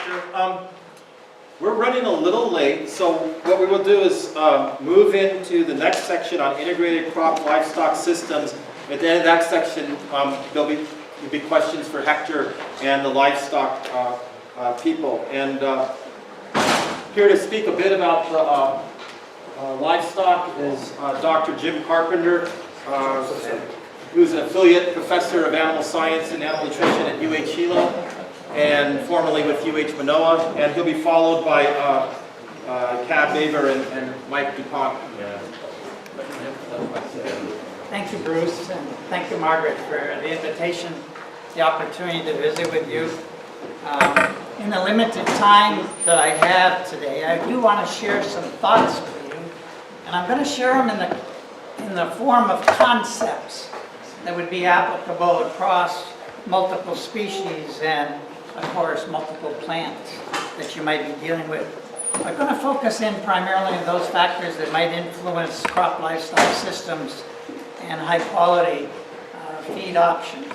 Hector. We're running a little late, so what we will do is move into the next section on integrated crop livestock systems. At the end of that section, there'll be questions for Hector and the livestock people. And here to speak a bit about the livestock is Dr. Jim Carpenter, who's an affiliate professor of animal science and animal nutrition at UH Hilo, and formerly with UH Manoa, and he'll be followed by Cab Baver and Mike Dupont. Thank you, Bruce, and thank you, Margaret, for the invitation, the opportunity to visit with you. In the limited time that I have today, I do want to share some thoughts with you, and I'm going to share them in the form of concepts that would be applicable across multiple species and, of course, multiple plants that you might be dealing with. I'm going to focus in primarily on those factors that might influence crop livestock systems and high-quality feed options.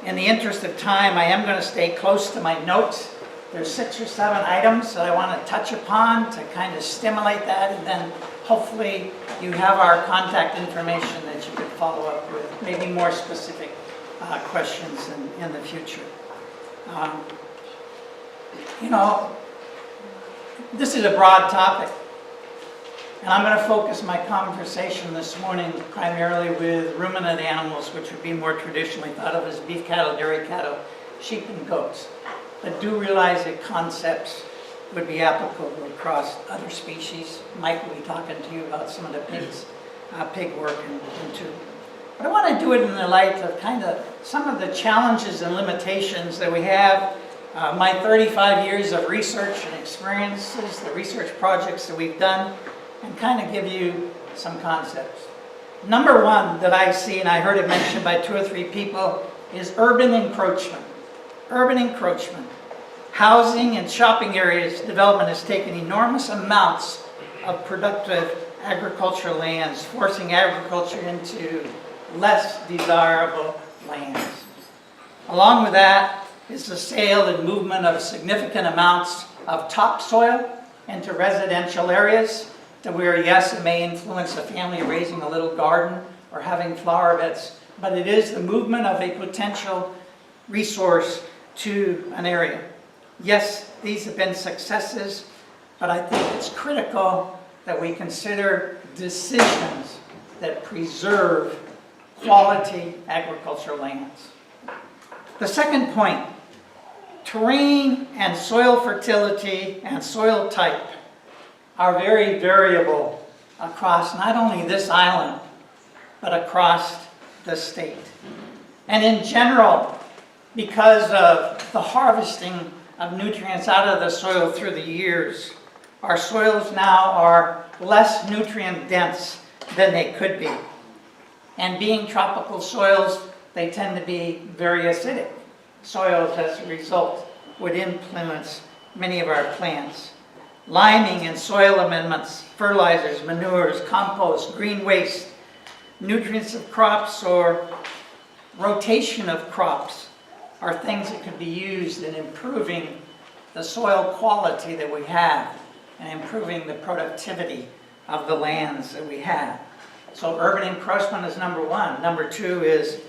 In the interest of time, I am going to stay close to my notes. There's 6 or 7 items that I want to touch upon to kind of stimulate that, and then hopefully you have our contact information that you could follow up with, maybe more specific questions in the future. You know, this is a broad topic, and I'm going to focus my conversation this morning primarily with ruminant animals, which would be more traditionally thought of as beef cattle, dairy cattle, sheep, and goats. But do realize that concepts would be applicable across other species. Mike will be talking to you about some of the pig work and too. But I want to do it in the light of kind of some of the challenges and limitations that we have. My 35 years of research and experiences, the research projects that we've done, and kind of give you some concepts. Number one that I see, and I heard it mentioned by 2 or 3 people, is urban encroachment. Urban encroachment. Housing and shopping areas development has taken enormous amounts of productive agricultural lands, forcing agriculture into less desirable lands. Along with that is the sale and movement of significant amounts of topsoil into residential areas to where, yes, it may influence a family raising a little garden or having flower beds, but it is the movement of a potential resource to an area. Yes, these have been successes, but I think it's critical that we consider decisions that preserve quality agricultural lands. The second point, terrain and soil fertility and soil type are very variable across not only this island, but across the state. And in general, because of the harvesting of nutrients out of the soil through the years, our soils now are less nutrient dense than they could be. And being tropical soils, they tend to be very acidic soils as a result, would influence many of our plants. Liming and soil amendments, fertilizers, manures, compost, green waste, nutrients of crops, or rotation of crops are things that could be used in improving the soil quality that we have and improving the productivity of the lands that we have. So urban encroachment is number one. Number two is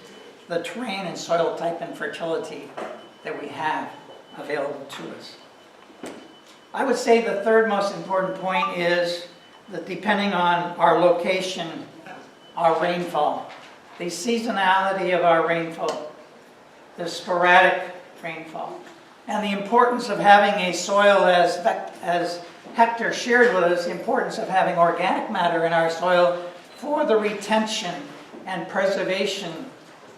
the terrain and soil type and fertility that we have available to us. I would say the third most important point is that depending on our location, our rainfall, the seasonality of our rainfall, the sporadic rainfall, and the importance of having a soil, as Hector shared with us, the importance of having organic matter in our soil for the retention and preservation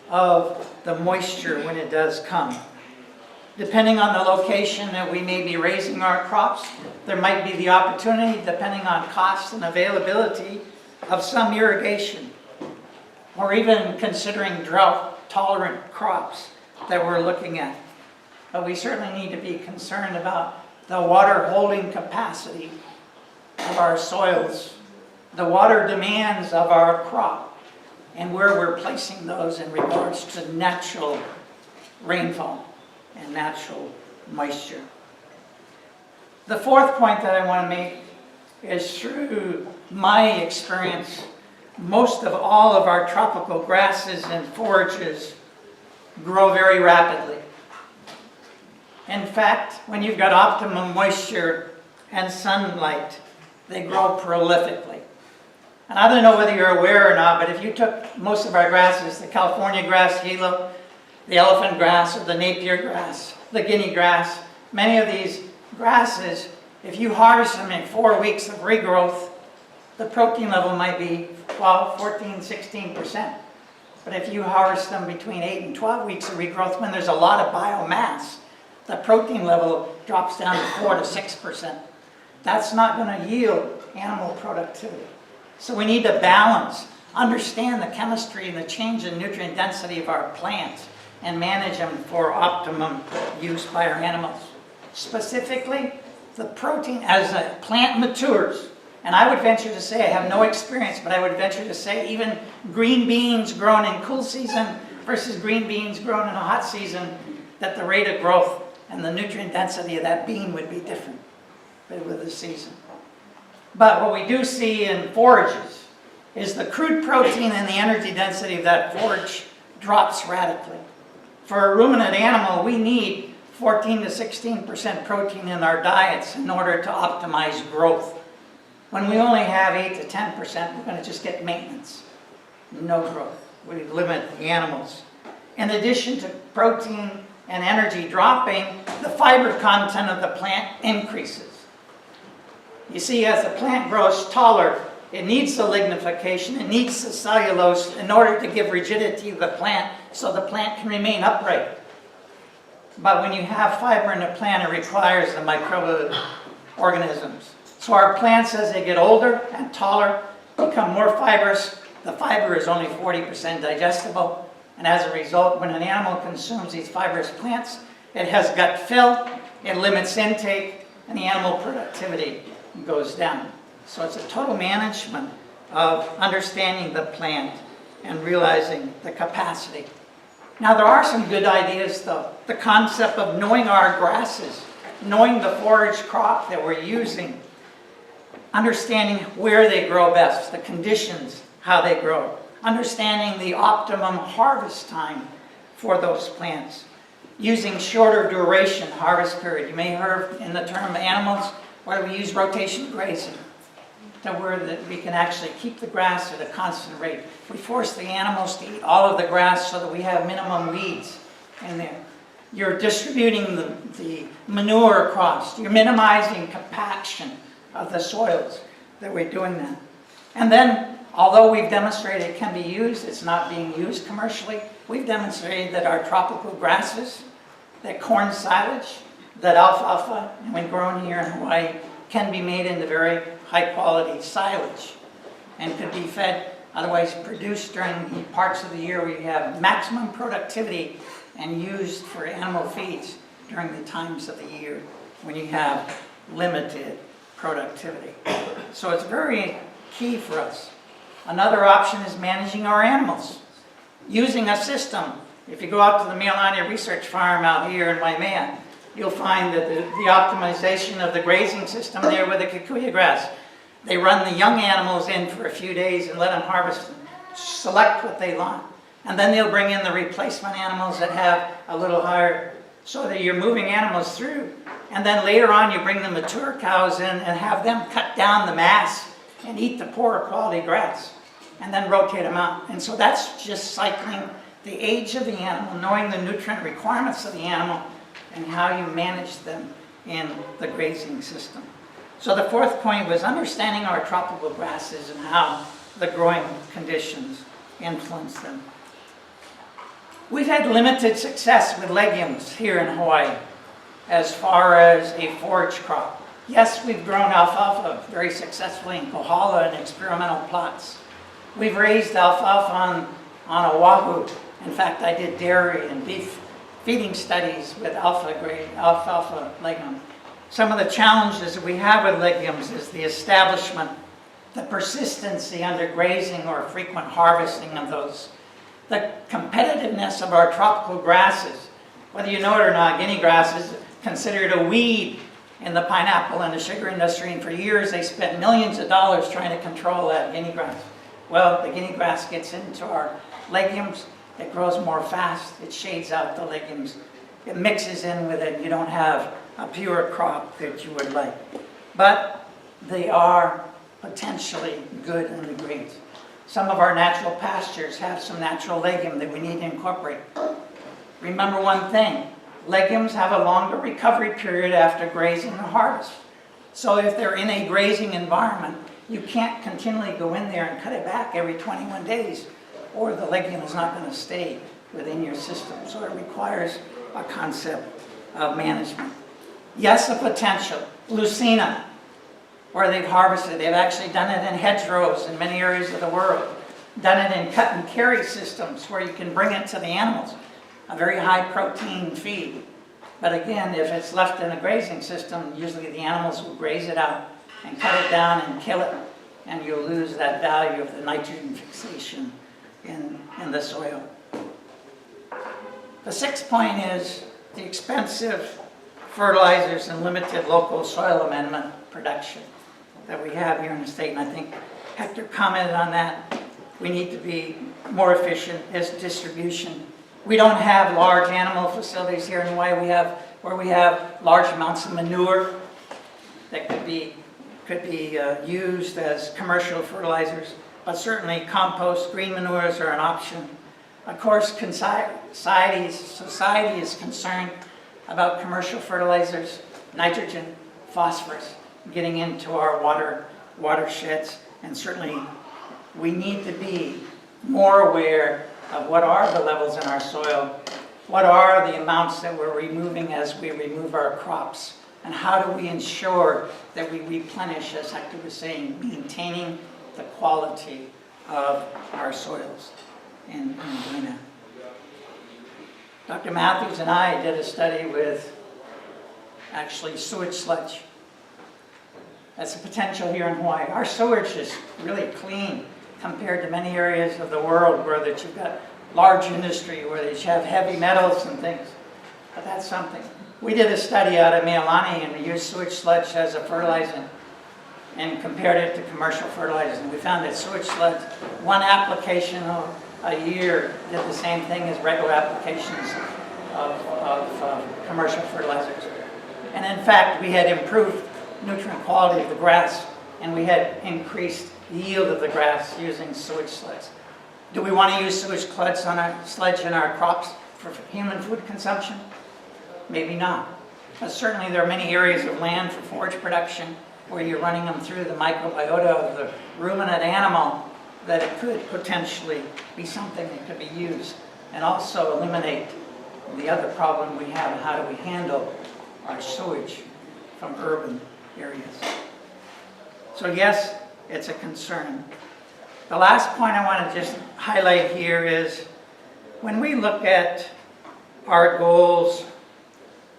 of the moisture when it does come. Depending on the location that we may be raising our crops, there might be the opportunity, depending on cost and availability, of some irrigation, or even considering drought-tolerant crops that we're looking at. But we certainly need to be concerned about the water holding capacity of our soils, the water demands of our crop, and where we're placing those in regards to natural rainfall and natural moisture. The fourth point that I want to make is through my experience, most of all of our tropical grasses and forages grow very rapidly. In fact, when you've got optimum moisture and sunlight, they grow prolifically. And I don't know whether you're aware or not, but if you took most of our grasses, the California grass, Gila, the elephant grass, or the Napier grass, the Guinea grass, many of these grasses, if you harvest them in 4 weeks of regrowth, the protein level might be 12, 14, 16%. But if you harvest them between 8 and 12 weeks of regrowth, when there's a lot of biomass, the protein level drops down to 4 to 6%. That's not going to yield animal productivity. So we need to balance, understand the chemistry and the change in nutrient density of our plants, and manage them for optimum use by our animals. Specifically, the protein as a plant matures, and I would venture to say, I have no experience, but I would venture to say even green beans grown in cool season versus green beans grown in a hot season, that the rate of growth and the nutrient density of that bean would be different with the season. But what we do see in forages is the crude protein and the energy density of that forage drops radically. For a ruminant animal, we need 14 to 16% protein in our diets in order to optimize growth. When we only have 8 to 10%, we're going to just get maintenance, no growth. We limit the animals. In addition to protein and energy dropping, the fiber content of the plant increases. You see, as the plant grows taller, it needs the lignification, it needs the cellulose in order to give rigidity to the plant so the plant can remain upright. But when you have fiber in the plant, it requires the micro-organisms. So our plants, as they get older and taller, become more fibrous. The fiber is only 40% digestible. And as a result, when an animal consumes these fibrous plants, it has gut fill, it limits intake, and the animal productivity goes down. So it's a total management of understanding the plant and realizing the capacity. Now there are some good ideas though. The concept of knowing our grasses, knowing the forage crop that we're using, understanding where they grow best, the conditions, how they grow, understanding the optimum harvest time for those plants, using shorter duration harvest period. You may have heard in the term animals where we use rotation grazing, to where that we can actually keep the grass at a constant rate. We force the animals to eat all of the grass so that we have minimum weeds in there. You're distributing the manure across. You're minimizing compaction of the soils that we're doing that. And then, although we've demonstrated it can be used, it's not being used commercially. We've demonstrated that our tropical grasses, that corn silage, that alfalfa, when grown here in Hawaii, can be made into very high quality silage and could be fed, otherwise produced during the parts of the year where you have maximum productivity and used for animal feeds during the times of the year when you have limited productivity. So it's very key for us. Another option is managing our animals. Using a system. If you go out to the Mealania Research Farm out here in Waimea, you'll find that the optimization of the grazing system there with the kikuyu grass. They run the young animals in for a few days and let them harvest them, select what they want. And then they'll bring in the replacement animals that have a little higher, so that you're moving animals through. And then later on you bring the mature cows in and have them cut down the mass and eat the poorer quality grass. And then rotate them out. And so that's just cycling the age of the animal, knowing the nutrient requirements of the animal, and how you manage them in the grazing system. So the fourth point was understanding our tropical grasses and how the growing conditions influence them. We've had limited success with legumes here in Hawaii as far as a forage crop. Yes, we've grown alfalfa very successfully in Kohala and experimental plots. We've raised alfalfa on Oahu. In fact, I did dairy and beef feeding studies with alfalfa legume. Some of the challenges that we have with legumes is the establishment, the persistency under grazing or frequent harvesting of those, the competitiveness of our tropical grasses. Whether you know it or not, guinea grass is considered a weed in the pineapple and the sugar industry, and for years they spent millions of dollars trying to control that guinea grass. Well, the guinea grass gets into our legumes, it grows more fast, it shades out the legumes, it mixes in with it, you don't have a pure crop that you would like. But they are potentially good in the greens. Some of our natural pastures have some natural legume that we need to incorporate. Remember one thing, legumes have a longer recovery period after grazing or harvest. So if they're in a grazing environment, you can't continually go in there and cut it back every 21 days, or the legume is not going to stay within your system. So it requires a concept of management. Yes, the potential. Lucina, where they've harvested, they've actually done it in hedgerows in many areas of the world. Done it in cut and carry systems where you can bring it to the animals. A very high protein feed. But again, if it's left in a grazing system, usually the animals will graze it out and cut it down and kill it, and you'll lose that value of the nitrogen fixation in the soil. The sixth point is the expensive fertilizers and limited local soil amendment production that we have here in the state, and I think Hector commented on that. We need to be more efficient as distribution. We don't have large animal facilities here in Hawaii. Where we have large amounts of manure that could be used as commercial fertilizers, but certainly compost, green manures are an option. Of course, society is concerned about commercial fertilizers, nitrogen, phosphorus, getting into our watersheds, and certainly we need to be more aware of what are the levels in our soil, what are the amounts that we're removing as we remove our crops, and how do we ensure that we replenish, as Hector was saying, maintaining the quality of our soils in doing that. Dr. Mathews and I did a study with actually sewage sludge. That's a potential here in Hawaii. Our sewage is really clean compared to many areas of the world where that you've got large industry, where they have heavy metals and things. But that's something. We did a study out of Meolani, and we used sewage sludge as a fertilizer and compared it to commercial fertilizers. And we found that sewage sludge, one application a year, did the same thing as regular applications of commercial fertilizers. And in fact, we had improved nutrient quality of the grass, and we had increased yield of the grass using sewage sludge. Do we want to use sewage sludge in our crops for human food consumption? Maybe not. But certainly there are many areas of land for forage production where you're running them through the microbiota of the ruminant animal, that it could potentially be something that could be used, and also eliminate the other problem we have: how do we handle our sewage from urban areas? So yes, it's a concern. The last point I want to just highlight here is when we look at our goals,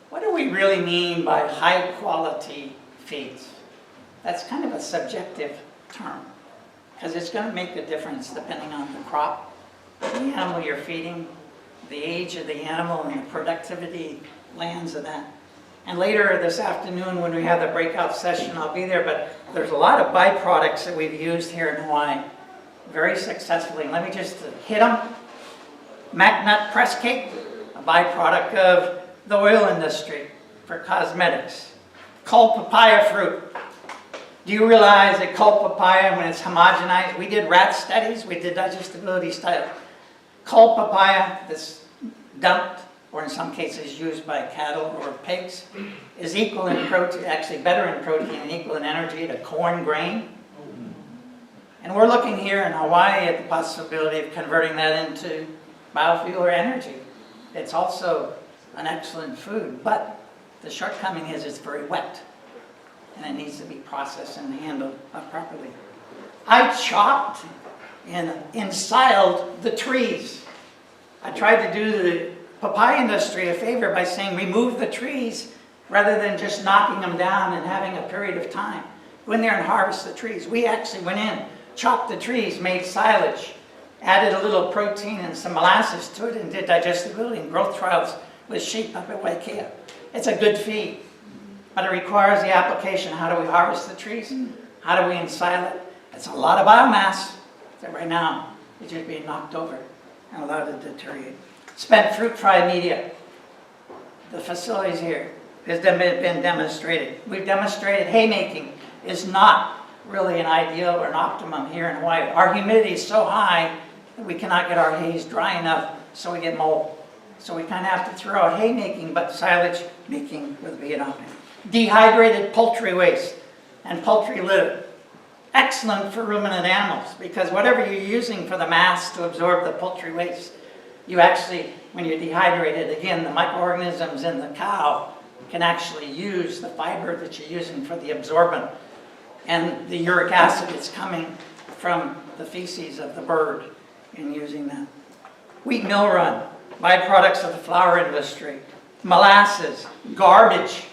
what do we really mean by high quality feeds? That's kind of a subjective term, because it's going to make a difference depending on the crop, the animal you're feeding, the age of the animal, and the productivity lands of that. And later this afternoon when we have the breakout session, I'll be there, but there's a lot of byproducts that we've used here in Hawaii very successfully. And let me just hit them. Mac nut press cake, a byproduct of the oil industry for cosmetics. Culled papaya fruit. Do you realize that culled papaya, when it's homogenized, we did rat studies, we did digestibility studies. Culled papaya that's dumped, or in some cases used by cattle or pigs, is equal in protein, actually better in protein and equal in energy to corn grain. And we're looking here in Hawaii at the possibility of converting that into biofuel or energy. It's also an excellent food, but the shortcoming is it's very wet, and it needs to be processed and handled properly. I chopped and ensiled the trees. I tried to do the papaya industry a favor by saying remove the trees rather than just knocking them down and having a period of time. Go in there and harvest the trees. We actually went in, chopped the trees, made silage, added a little protein and some molasses to it, and did digestibility and growth trials with sheep up at Waikea. It's a good feed. but it requires the application. How do we harvest the trees? How do we ensile it? It's a lot of biomass that right now is just being knocked over and allowed to deteriorate. Spent fruit fly media. The facilities here has been demonstrated. We've demonstrated haymaking is not really an ideal or an optimum here in Hawaii. Our humidity is so high that we cannot get our hays dry enough, so we get mold. So we kind of have to throw out haymaking, but silage making would be an option. Dehydrated poultry waste and poultry litter. Excellent for ruminant animals, because whatever you're using for the mass to absorb the poultry waste, you actually, when you're dehydrated, again, the microorganisms in the cow can actually use the fiber that you're using for the absorbent. And the uric acid is coming from the feces of the bird in using that. Wheat mill run, byproducts of the flour industry, molasses, garbage.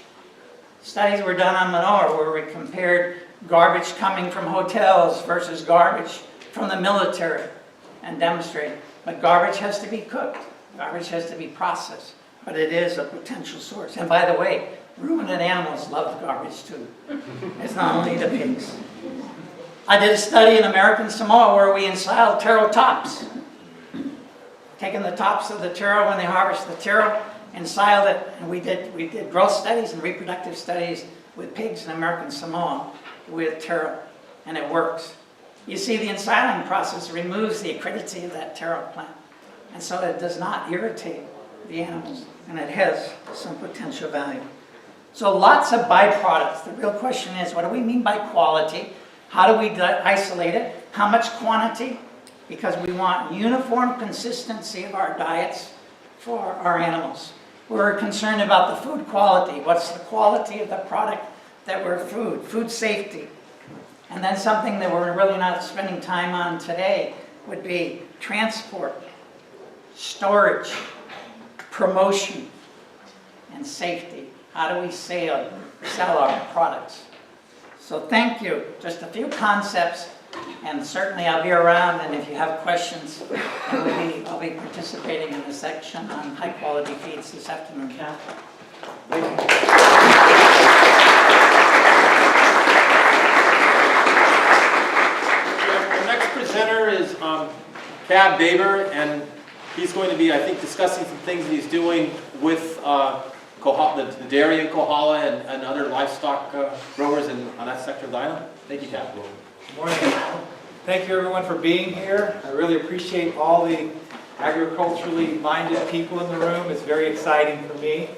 Studies were done on manure where we compared garbage coming from hotels versus garbage from the military and demonstrated. But garbage has to be cooked. Garbage has to be processed. But it is a potential source. And by the way, ruminant animals love garbage too. It's not only the pigs. I did a study in American Samoa where we ensiled taro tops. Taking the tops of the taro when they harvest the taro, ensiled it, and we did growth studies and reproductive studies with pigs in American Samoa with taro, and it works. You see, the ensiling process removes the acridity of that taro plant, and so it does not irritate the animals, and it has some potential value. So lots of byproducts. The real question is, what do we mean by quality? How do we isolate it? How much quantity? Because we want uniform consistency of our diets for our animals. We're concerned about the food quality. What's the quality of the product that we're food safety. And then something that we're really not spending time on today would be transport, storage, promotion, and safety. How do we sell our products? So thank you. Just a few concepts, and certainly I'll be around, and if you have questions, I'll be participating in the section on high quality feeds this afternoon. Thank you. Our next presenter is Cab Baber, and he's going to be, I think, discussing some things that he's doing with the dairy in Kohala and other livestock growers on that sector of the island. Thank you, Cab. Good morning. Thank you everyone for being here. I really appreciate all the agriculturally minded people in the room. It's very exciting for me.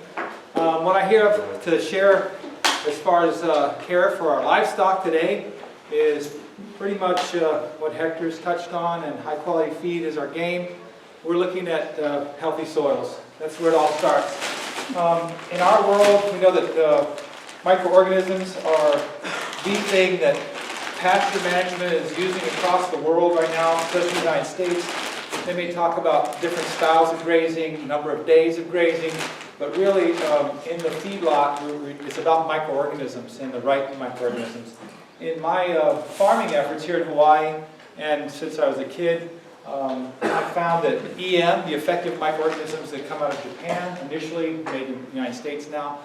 What I have to share as far as care for our livestock today is pretty much what Hector's touched on, and high quality feed is our game. We're looking at healthy soils. That's where it all starts. In our world, we know that microorganisms are the thing that pasture management is using across the world right now, especially in the United States. They may talk about different styles of grazing, number of days of grazing, but really in the feedlot, it's about microorganisms and the right microorganisms. In my farming efforts here in Hawaii, and since I was a kid, I found that EM, the effective microorganisms that come out of Japan, initially made in the United States now,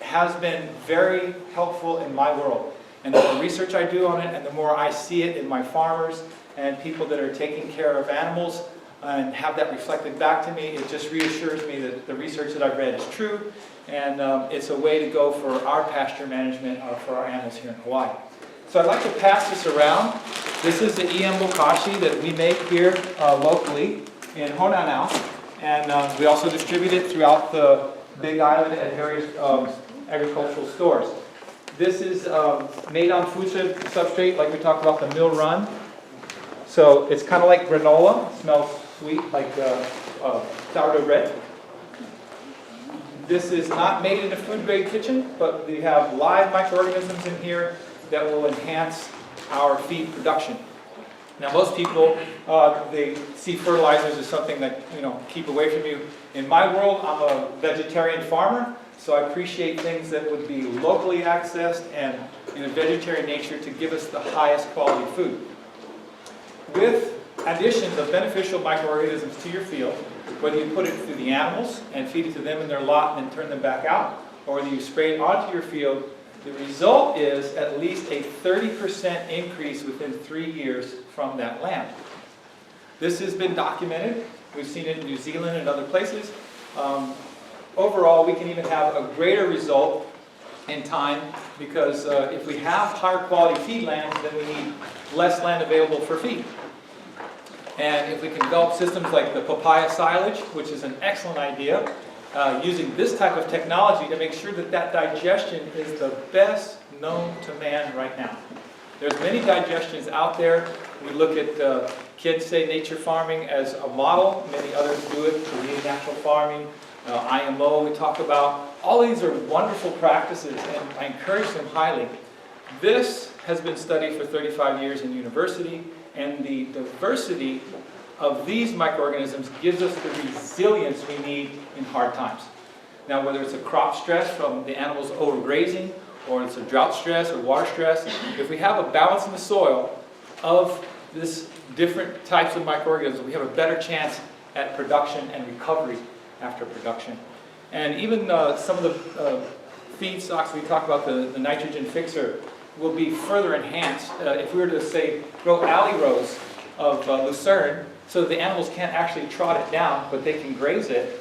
has been very helpful in my world. And the more research I do on it, and the more I see it in my farmers and people that are taking care of animals and have that reflected back to me, it just reassures me that the research that I've read is true, and it's a way to go for our pasture management for our animals here in Hawaii. So I'd like to pass this around. This is the EM Bokashi that we make here locally in Honanao, and we also distribute it throughout the Big Island at various agricultural stores. This is made on food substrate, like we talked about, the mill run. So it's kind of like granola. It smells sweet, like sourdough bread. This is not made in a food grade kitchen, but we have live microorganisms in here that will enhance our feed production. Now, most people, they see fertilizers as something that, keep away from you. In my world, I'm a vegetarian farmer, so I appreciate things that would be locally accessed and in a vegetarian nature to give us the highest quality food. With additions of beneficial microorganisms to your field, whether you put it through the animals and feed it to them in their lot and then turn them back out, or whether you spray it onto your field, the result is at least a 30% increase within 3 years from that land. This has been documented. We've seen it in New Zealand and other places. Overall, we can even have a greater result in time because if we have higher quality feed lands, then we need less land available for feed. And if we can develop systems like the papaya silage, which is an excellent idea, using this type of technology to make sure that that digestion is the best known to man right now. There's many digestions out there. We look at kids say nature farming as a model. Many others do it, Korean natural farming, IMO we talk about. All these are wonderful practices and I encourage them highly. This has been studied for 35 years in university, and the diversity of these microorganisms gives us the resilience we need in hard times. Now, whether it's a crop stress from the animals overgrazing, or it's a drought stress or water stress, if we have a balance in the soil of this different types of microorganisms, we have a better chance at production and recovery after production. And even some of the feedstocks we talk about, the nitrogen fixer, will be further enhanced if we were to, say, grow alley rows of lucerne so that the animals can't actually trot it down, but they can graze it,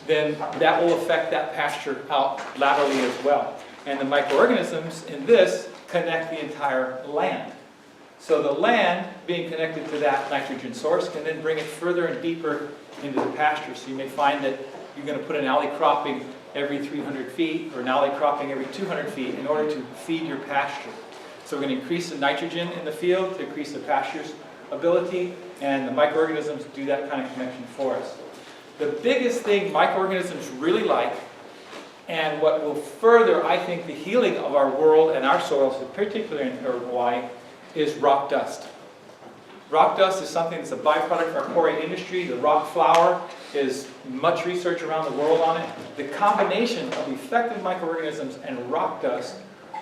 then that will affect that pasture out laterally as well. And the microorganisms in this connect the entire land. So the land, being connected to that nitrogen source, can then bring it further and deeper into the pasture. So you may find that you're going to put an alley cropping every 300 feet or an alley cropping every 200 feet in order to feed your pasture. So we're going to increase the nitrogen in the field to increase the pasture's ability, and the microorganisms do that kind of connection for us. The biggest thing microorganisms really like, and what will further, I think, the healing of our world and our soils, particularly in Hawaii, is rock dust. Rock dust is something that's a byproduct of our quarry industry. The rock flour is much research around the world on it. The combination of effective microorganisms and rock dust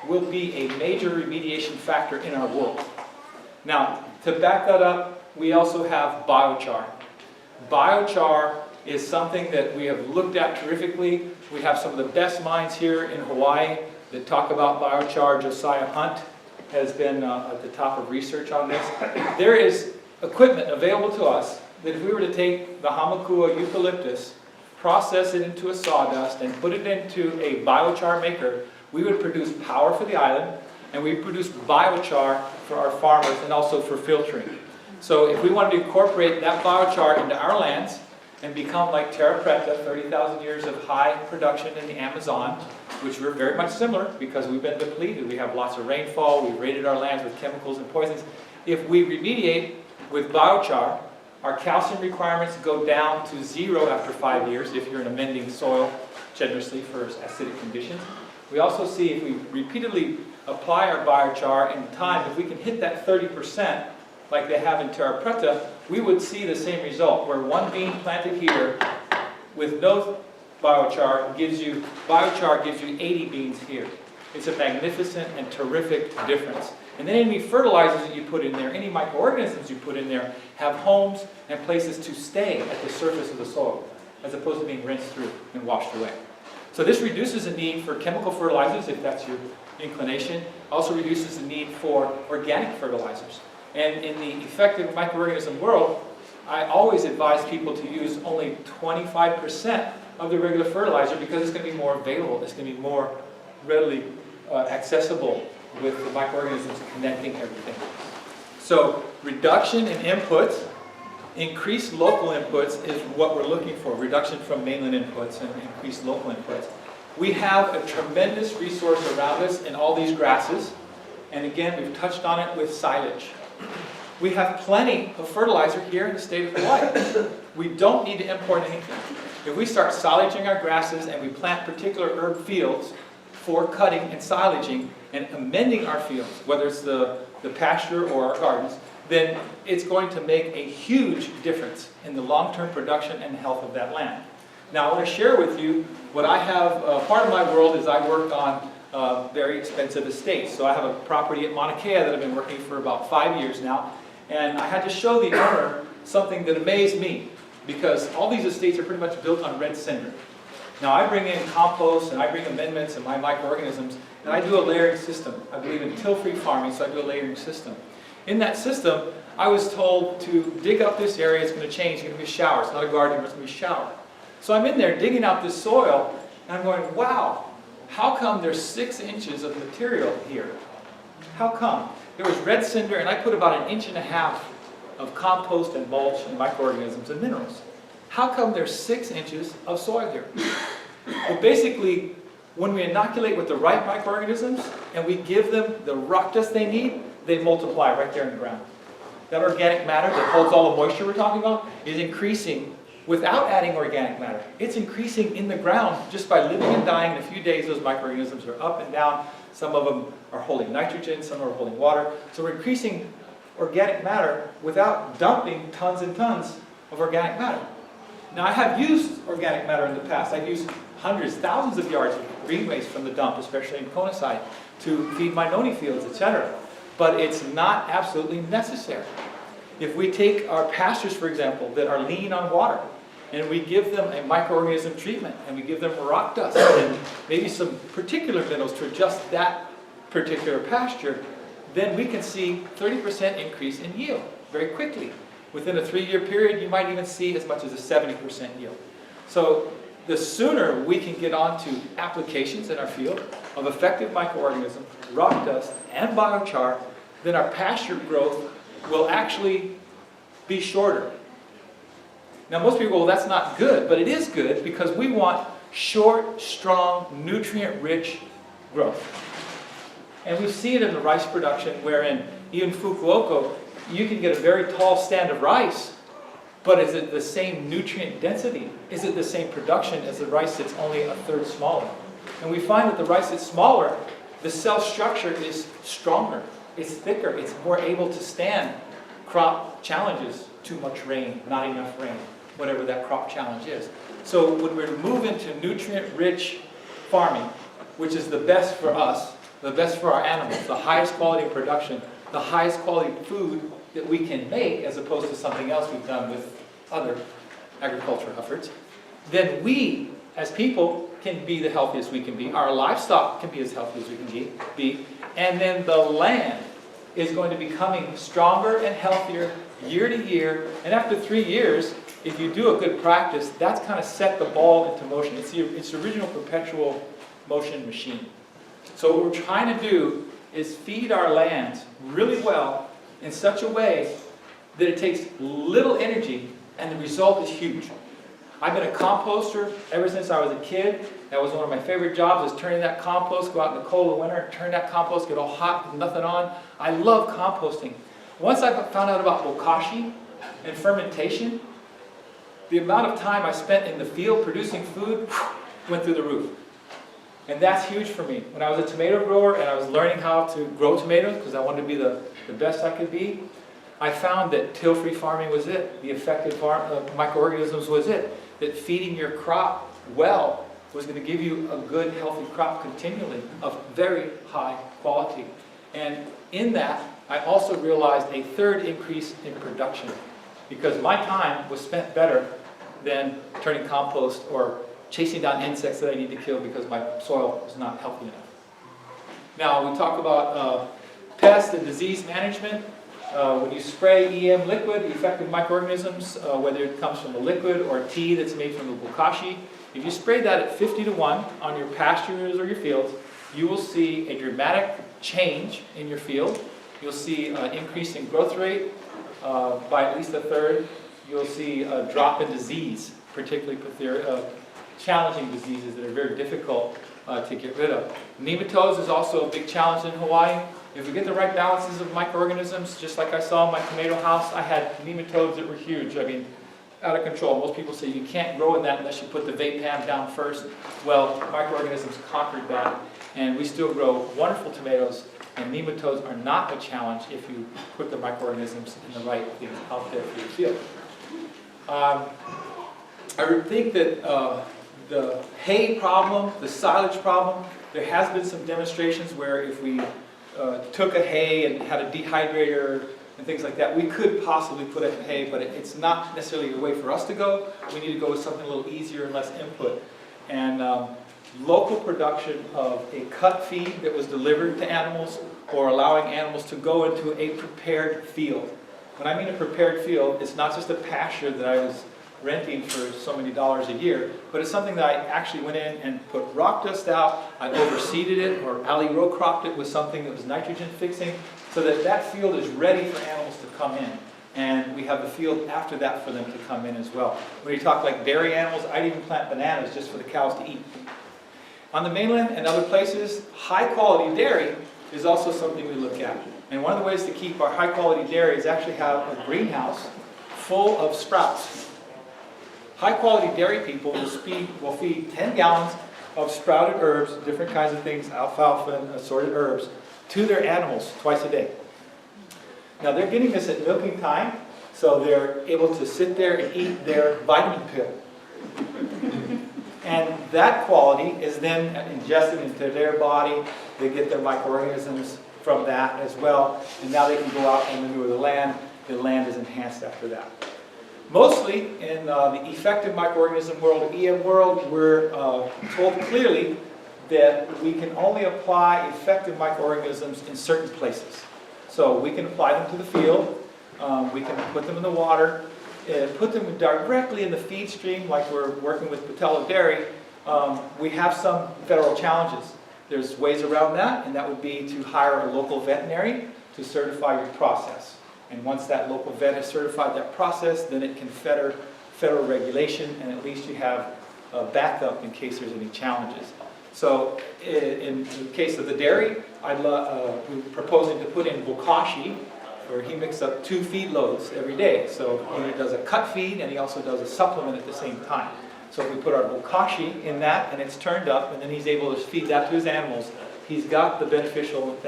will be a major remediation factor in our world. Now, to back that up, we also have biochar. Biochar is something that we have looked at terrifically. We have some of the best minds here in Hawaii that talk about biochar. Josiah Hunt has been at the top of research on this. There is equipment available to us that if we were to take the Hamakua eucalyptus, process it into a sawdust, and put it into a biochar maker, we would produce power for the island, and we produce biochar for our farmers and also for filtering. So if we wanted to incorporate that biochar into our lands and become like Terra Preta, 30,000 years of high production in the Amazon, which we're very much similar because we've been depleted. We have lots of rainfall, we've raided our lands with chemicals and poisons. If we remediate with biochar, our calcium requirements go down to 0 after 5 years if you're amending soil generously for acidic conditions. We also see if we repeatedly apply our biochar in time, if we can hit that 30% like they have in Terra Preta, we would see the same result where one bean planted here with no biochar gives you 80 beans here. It's a magnificent and terrific difference. And then any fertilizers that you put in there, any microorganisms you put in there, have homes and places to stay at the surface of the soil, as opposed to being rinsed through and washed away. So this reduces the need for chemical fertilizers, if that's your inclination. Also reduces the need for organic fertilizers. And in the effective microorganism world, I always advise people to use only 25% of the regular fertilizer because it's going to be more available. It's going to be more readily accessible with the microorganisms connecting everything. So reduction in inputs, increased local inputs is what we're looking for. Reduction from mainland inputs and increased local inputs. We have a tremendous resource around us in all these grasses. And again, we've touched on it with silage. We have plenty of fertilizer here in the state of Hawaii. We don't need to import anything. If we start silaging our grasses and we plant particular herb fields for cutting and silaging and amending our fields, whether it's the pasture or our gardens, then it's going to make a huge difference in the long-term production and health of that land. Now I want to share with you what I have. Part of my world is I work on very expensive estates. So I have a property at Mauna Kea that I've been working for about 5 years now. And I had to show the owner something that amazed me, because all these estates are pretty much built on red cinder. Now I bring in compost and I bring amendments and my microorganisms, and I do a layering system. I believe in till-free farming, so I do a layering system. In that system, I was told to dig up this area. It's going to change. It's going to be a shower. It's not a garden, but it's going to be a shower. So I'm in there digging out this soil, and I'm going, wow, how come there's 6 inches of material here? How come? There was red cinder, and I put about 1.5 inches of compost and mulch and microorganisms and minerals. How come there's 6 inches of soil here? Well, basically, when we inoculate with the right microorganisms and we give them the rock dust they need, they multiply right there in the ground. That organic matter that holds all the moisture we're talking about is increasing without adding organic matter. It's increasing in the ground just by living and dying. In a few days, those microorganisms are up and down. Some of them are holding nitrogen, some are holding water. So we're increasing organic matter without dumping tons and tons of organic matter. Now, I have used organic matter in the past. I've used hundreds, thousands of yards of green waste from the dump, especially in Coniside, to feed my noni fields, etc. But it's not absolutely necessary. If we take our pastures, for example, that are lean on water, and we give them a microorganism treatment, and we give them rock dust, and maybe some particular minerals to adjust that particular pasture, then we can see 30% increase in yield very quickly. Within a 3-year period, you might even see as much as a 70% yield. So the sooner we can get onto applications in our field of effective microorganisms, rock dust, and biochar, then our pasture growth will actually be shorter. Now most people, well, that's not good, but it is good because we want short, strong, nutrient-rich growth. And we see it in the rice production, wherein even Fukuoka, you can get a very tall stand of rice, but is it the same nutrient density? Is it the same production as the rice that's only a third smaller? And we find that the rice that's smaller, the cell structure is stronger, it's thicker, it's more able to stand crop challenges, too much rain, not enough rain, whatever that crop challenge is. So when we move into nutrient-rich farming, which is the best for us, the best for our animals, the highest quality production, the highest quality food that we can make, as opposed to something else we've done with other agricultural efforts, then we, as people, can be the healthiest we can be. Our livestock can be as healthy as we can be. And then the land is going to be becoming stronger and healthier year to year. And after 3 years, if you do a good practice, that's kind of set the ball into motion. It's the original perpetual motion machine. So what we're trying to do is feed our lands really well in such a way that it takes little energy and the result is huge. I've been a composter ever since I was a kid. That was one of my favorite jobs, was turning that compost, go out in the cold of winter, turn that compost, get all hot with nothing on. I love composting. Once I found out about Bokashi and fermentation, the amount of time I spent in the field producing food went through the roof. And that's huge for me. When I was a tomato grower and I was learning how to grow tomatoes because I wanted to be the best I could be, I found that till-free farming was it. The effective microorganisms was it. That feeding your crop well was going to give you a good, healthy crop continually of very high quality. And in that, I also realized a third increase in production because my time was spent better than turning compost or chasing down insects that I need to kill because my soil is not healthy enough. Now, we talk about pest and disease management. When you spray EM liquid, effective microorganisms, whether it comes from a liquid or a tea that's made from the Bokashi, if you spray that at 50 to 1 on your pastures or your fields, you will see a dramatic change in your field. You'll see an increase in growth rate by at least a third. You'll see a drop in disease, particularly challenging diseases that are very difficult to get rid of. Nematodes is also a big challenge in Hawaii. If we get the right balances of microorganisms, just like I saw in my tomato house, I had nematodes that were huge. I mean, out of control. Most people say you can't grow in that unless you put the vapam down first. Well, microorganisms conquered that, and we still grow wonderful tomatoes, and nematodes are not a challenge if you put the microorganisms in the right things out there for your field. I would think that the hay problem, the silage problem, there has been some demonstrations where if we took a hay and had a dehydrator and things like that, we could possibly put it in hay, but it's not necessarily the way for us to go. We need to go with something a little easier and less input. and local production of a cut feed that was delivered to animals, or allowing animals to go into a prepared field. When I mean a prepared field, it's not just a pasture that I was renting for so many dollars a year, but it's something that I actually went in and put rock dust out, I overseeded it, or alley row cropped it with something that was nitrogen fixing, so that that field is ready for animals to come in. And we have the field after that for them to come in as well. When you talk like dairy animals, I'd even plant bananas just for the cows to eat. On the mainland and other places, high quality dairy is also something we look at. And one of the ways to keep our high quality dairy is actually have a greenhouse full of sprouts. High quality dairy people will feed 10 gallons of sprouted herbs, different kinds of things, alfalfa and assorted herbs, to their animals twice a day. Now they're getting this at milking time, so they're able to sit there and eat their vitamin pill. And that quality is then ingested into their body. They get their microorganisms from that as well. And now they can go out and manure the land. The land is enhanced after that. Mostly in the effective microorganism world, EM world, we're told clearly that we can only apply effective microorganisms in certain places. So we can apply them to the field, we can put them in the water, put them directly in the feed stream like we're working with Patello Dairy. We have some federal challenges. There's ways around that, and that would be to hire a local veterinary to certify your process. And once that local vet has certified that process, then it can fetter federal regulation, and at least you have a backup in case there's any challenges. So in the case of the dairy, we're proposing to put in Bokashi, where he mixes up 2 feed loads every day. So he does a cut feed, and he also does a supplement at the same time. So if we put our Bokashi in that, and it's turned up, and then he's able to feed that to his animals, he's got the beneficial,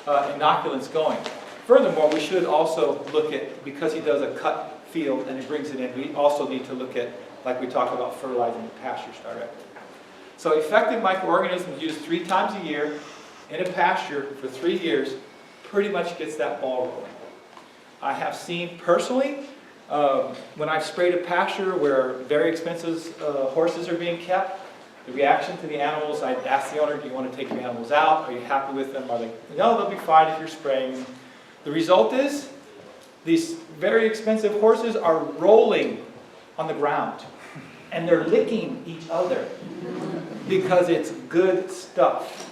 inoculants going. Furthermore, we should also look at, because he does a cut field and he brings it in, we also need to look at, like we talked about, fertilizing the pastures directly. So effective microorganisms used 3 times a year in a pasture for 3 years pretty much gets that ball rolling. I have seen personally, when I've sprayed a pasture where very expensive horses are being kept, the reaction to the animals, I'd ask the owner, do you want to take your animals out? Are you happy with them? Are they, no, they'll be fine if you're spraying. The result is, these very expensive horses are rolling on the ground, and they're licking each other because it's good stuff.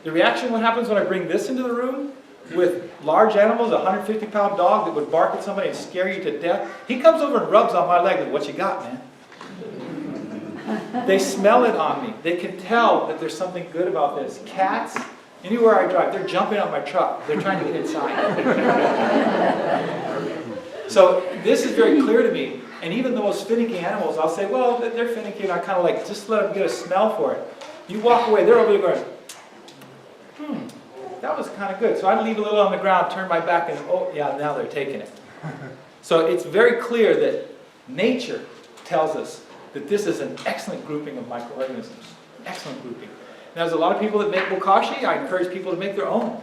The reaction, what happens when I bring this into the room with large animals, a 150-pound dog that would bark at somebody and scare you to death, he comes over and rubs on my leg and, what you got, man? They smell it on me. They can tell that there's something good about this. Cats, anywhere I drive, they're jumping on my truck. They're trying to get inside. So this is very clear to me. And even the most finicky animals, I'll say, well, they're finicky, and I kind of like, just let them get a smell for it. You walk away, they're over there going, that was kind of good. So I'd leave a little on the ground, turn my back, and oh, yeah, now they're taking it. So it's very clear that nature tells us that this is an excellent grouping of microorganisms. Excellent grouping. Now, there's a lot of people that make Bokashi. I encourage people to make their own,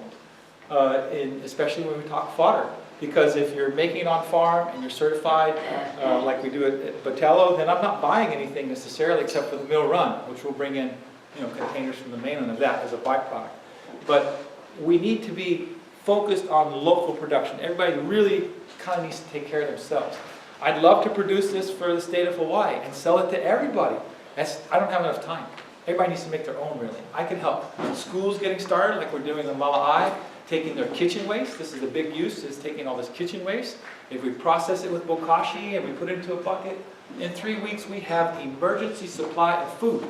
especially when we talk fodder. Because if you're making it on farm and you're certified, like we do at Patello, then I'm not buying anything necessarily except for the mill run, which will bring in containers from the mainland of that as a byproduct. But we need to be focused on local production. Everybody really kind of needs to take care of themselves. I'd love to produce this for the state of Hawaii and sell it to everybody. I don't have enough time. Everybody needs to make their own, really. I can help. Schools getting started, like we're doing in Mala'ai, taking their kitchen waste. This is the big use, is taking all this kitchen waste. If we process it with Bokashi and we put it into a bucket, in 3 weeks we have emergency supply of food,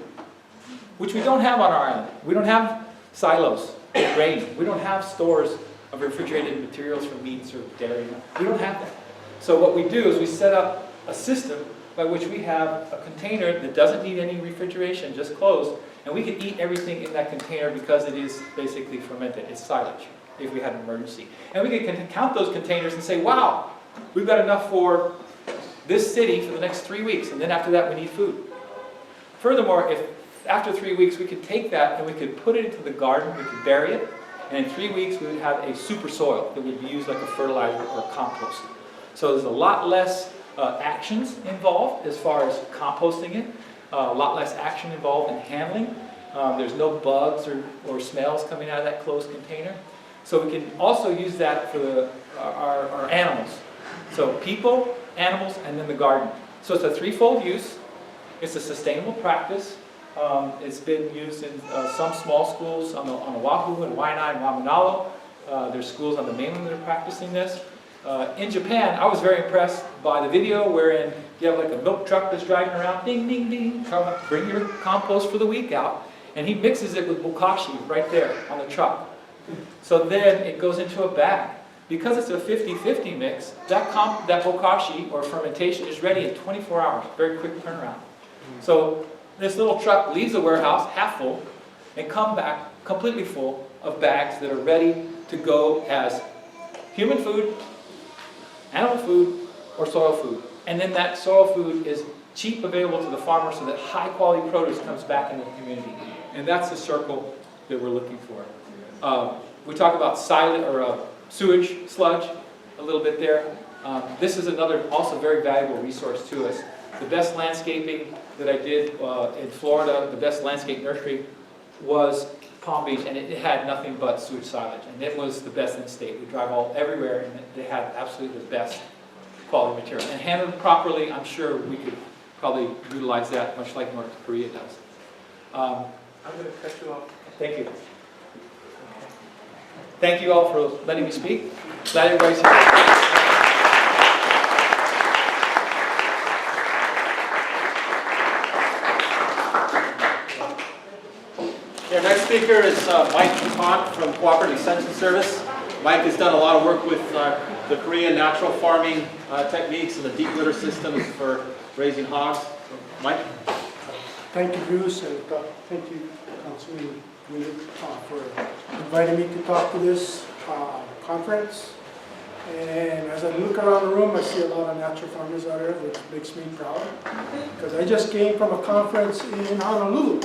which we don't have on our island. We don't have silos of grain. We don't have stores of refrigerated materials for meats or dairy. We don't have that. So what we do is we set up a system by which we have a container that doesn't need any refrigeration, just closed, and we can eat everything in that container because it is basically fermented. It's silage if we had an emergency. And we can count those containers and say, wow, we've got enough for this city for the next 3 weeks, and then after that we need food. Furthermore, if after 3 weeks we could take that and we could put it into the garden, we could bury it, and in 3 weeks we would have a super soil that would be used like a fertilizer or a compost. So there's a lot less actions involved as far as composting it. a lot less action involved in handling. There's no bugs or smells coming out of that closed container. So we can also use that for our animals. So people, animals, and then the garden. So it's a threefold use. It's a sustainable practice. It's been used in some small schools on Oahu and Waianae and Wamanalo. There's schools on the mainland that are practicing this. In Japan, I was very impressed by the video wherein you have like a milk truck that's driving around, ding, ding, ding, come bring your compost for the week out. And he mixes it with Bokashi right there on the truck. So then it goes into a bag. Because it's a 50-50 mix, that Bokashi or fermentation is ready in 24 hours, very quick turnaround. So this little truck leaves the warehouse half full and come back completely full of bags that are ready to go as human food, animal food, or soil food. And then that soil food is cheap available to the farmer so that high quality produce comes back into the community. And that's the circle that we're looking for. We talk about sewage sludge a little bit there. This is another also very valuable resource to us. The best landscaping that I did in Florida, the best landscape nursery, was Palm Beach, and it had nothing but sewage silage, and it was the best in the state. We drive everywhere, and they had absolutely the best quality material. And handled properly, I'm sure we could probably utilize that, much like North Korea does. I'm going to cut you off. Thank you. Thank you all for letting me speak. Glad everybody's here. Our next speaker is Mike Dupont from Cooperative Extension Service. Mike has done a lot of work with the Korean natural farming techniques and the deep litter systems for raising hogs. Mike? Thank you, Bruce, and thank you, Councilwoman Wille, for inviting me to talk to this conference. And as I look around the room, I see a lot of natural farmers out there, which makes me proud. Because I just came from a conference in Honolulu.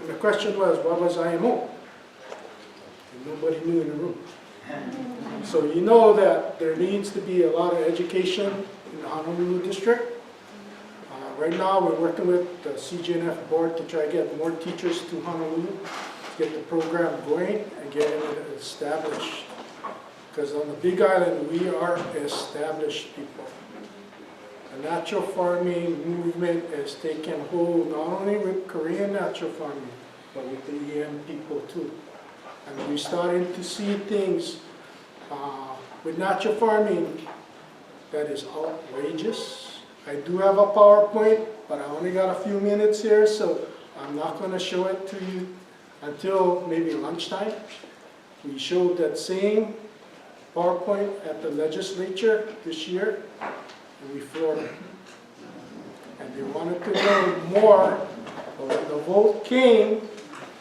And the question was, what was IMO? And nobody knew in the room. So you know that there needs to be a lot of education in the Honolulu district. Right now, we're working with the CGNF board to try to get more teachers to Honolulu, to get the program going and get it established. Because on the Big Island, we are established people. The natural farming movement has taken hold not only with Korean natural farming, but with the EM people too. And we're starting to see things with natural farming that is outrageous. I do have a PowerPoint, but I only got a few minutes here, so I'm not going to show it to you until maybe lunchtime. We showed that same PowerPoint at the legislature this year, and we floored them. And they wanted to know more, but when the vote came,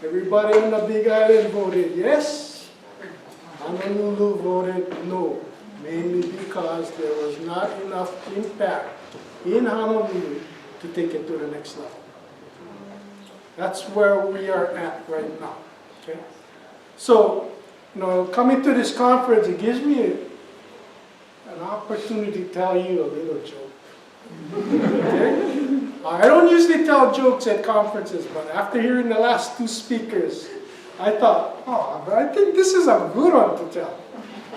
everybody on the Big Island voted yes. Honolulu voted no, mainly because there was not enough impact in Honolulu to take it to the next level. That's where we are at right now. Okay? So, coming to this conference, it gives me an opportunity to tell you a little joke. Okay? I don't usually tell jokes at conferences, but after hearing the last two speakers, I thought, I think this is a good one to tell.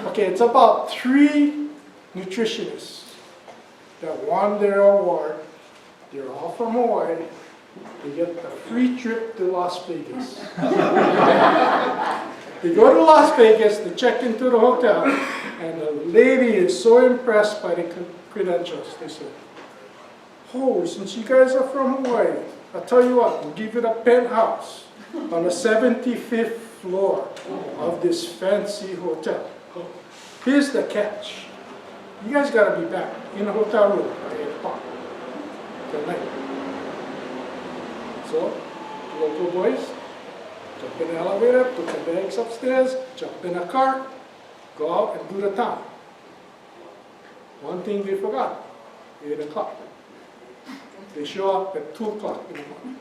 Okay, it's about 3 nutritionists that won their award. They're all from Hawaii. They get the free trip to Las Vegas. They go to Las Vegas, they check into the hotel, and the lady is so impressed by the credentials. They said, oh, since you guys are from Hawaii, I'll tell you what, we'll give you the penthouse on the 75th floor of this fancy hotel. Here's the catch. You guys got to be back in the hotel room at 8 o'clock tonight. So, the local boys jump in the elevator, put the bags upstairs, jump in a car, go out and do the town. One thing they forgot, 8 o'clock. They show up at 2 o'clock in the morning.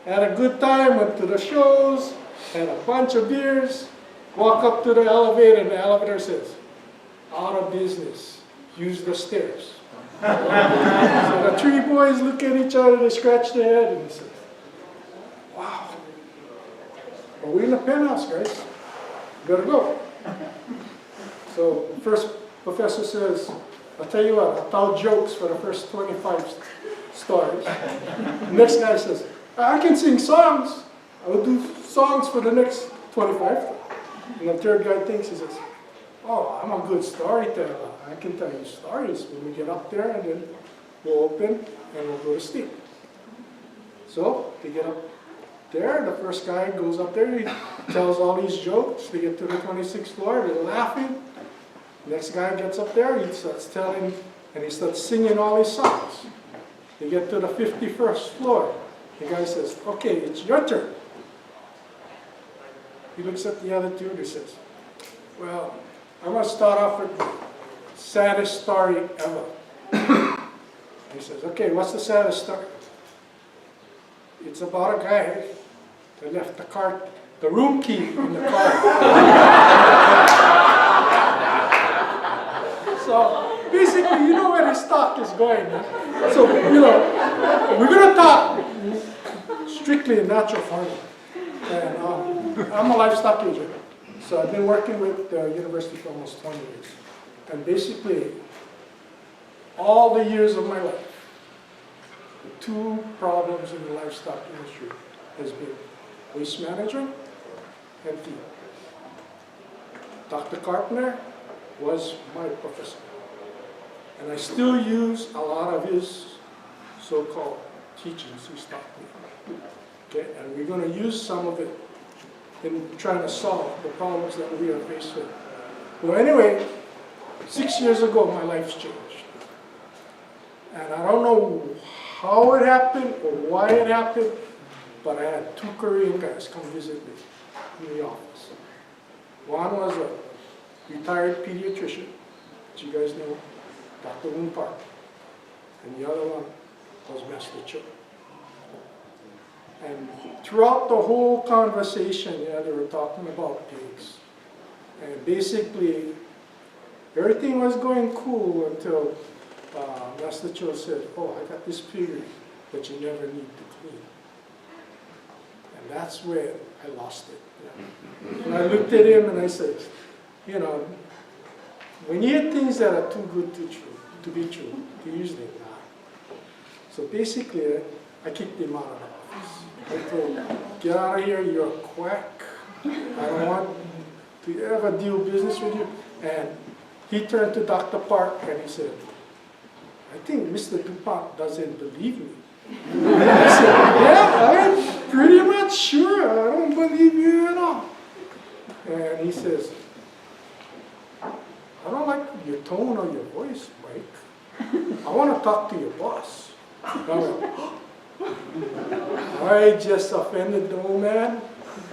Had a good time, went to the shows, had a bunch of beers, walk up to the elevator, and the elevator says, out of business, use the stairs. So the three boys look at each other, they scratch their head, and they say, wow. Well, we're in the penthouse, guys. Better go. So first professor says, I'll tell you what, I'll tell jokes for the first 25 stories. The next guy says, I can sing songs. I will do songs for the next 25. And the third guy thinks, he says, oh, I'm a good storyteller. I can tell you stories when we get up there, and then we'll open and we'll go to sleep. So they get up there, the first guy goes up there, he tells all these jokes. They get to the 26th floor, they're laughing. Next guy gets up there, he starts telling, and he starts singing all his songs. They get to the 51st floor. The guy says, okay, it's your turn. He looks at the other two and he says, well, I'm going to start off with the saddest story ever. He says, okay, what's the saddest story? It's about a guy that left the room key in the car. So basically, you know where this talk is going. Huh? So, we're going to talk strictly in natural farming. And I'm a livestock agent. So I've been working with the university for almost 20 years. And basically, all the years of my life, the two problems in the livestock industry has been waste management and feed. Dr. Carpenter was my professor. And I still use a lot of his so-called teachings he's taught me. Okay, and we're going to use some of it in trying to solve the problems that we are faced with. Well, anyway, 6 years ago, my life's changed. And I don't know how it happened or why it happened, but I had two Korean guys come visit me in the office. One was a retired pediatrician, which you guys know, Dr. Dupont, and the other one was Master Cho. And throughout the whole conversation, they were talking about pigs. And basically, everything was going cool until Master Cho said, oh, I got this piggery that you never need to clean. And that's where I lost it. Yeah. And I looked at him and I said, when you hear things that are too good to be true, they usually not. So basically, I kicked him out of the office. I told him, get out of here, you're a quack. I don't want to ever deal business with you. And he turned to Dr. Park and he said, I think Mr. Dupont doesn't believe me. I said, yeah, I'm pretty much sure. I don't believe you at all. And he says, I don't like your tone or your voice, Mike. I want to talk to your boss. I just offended the old man.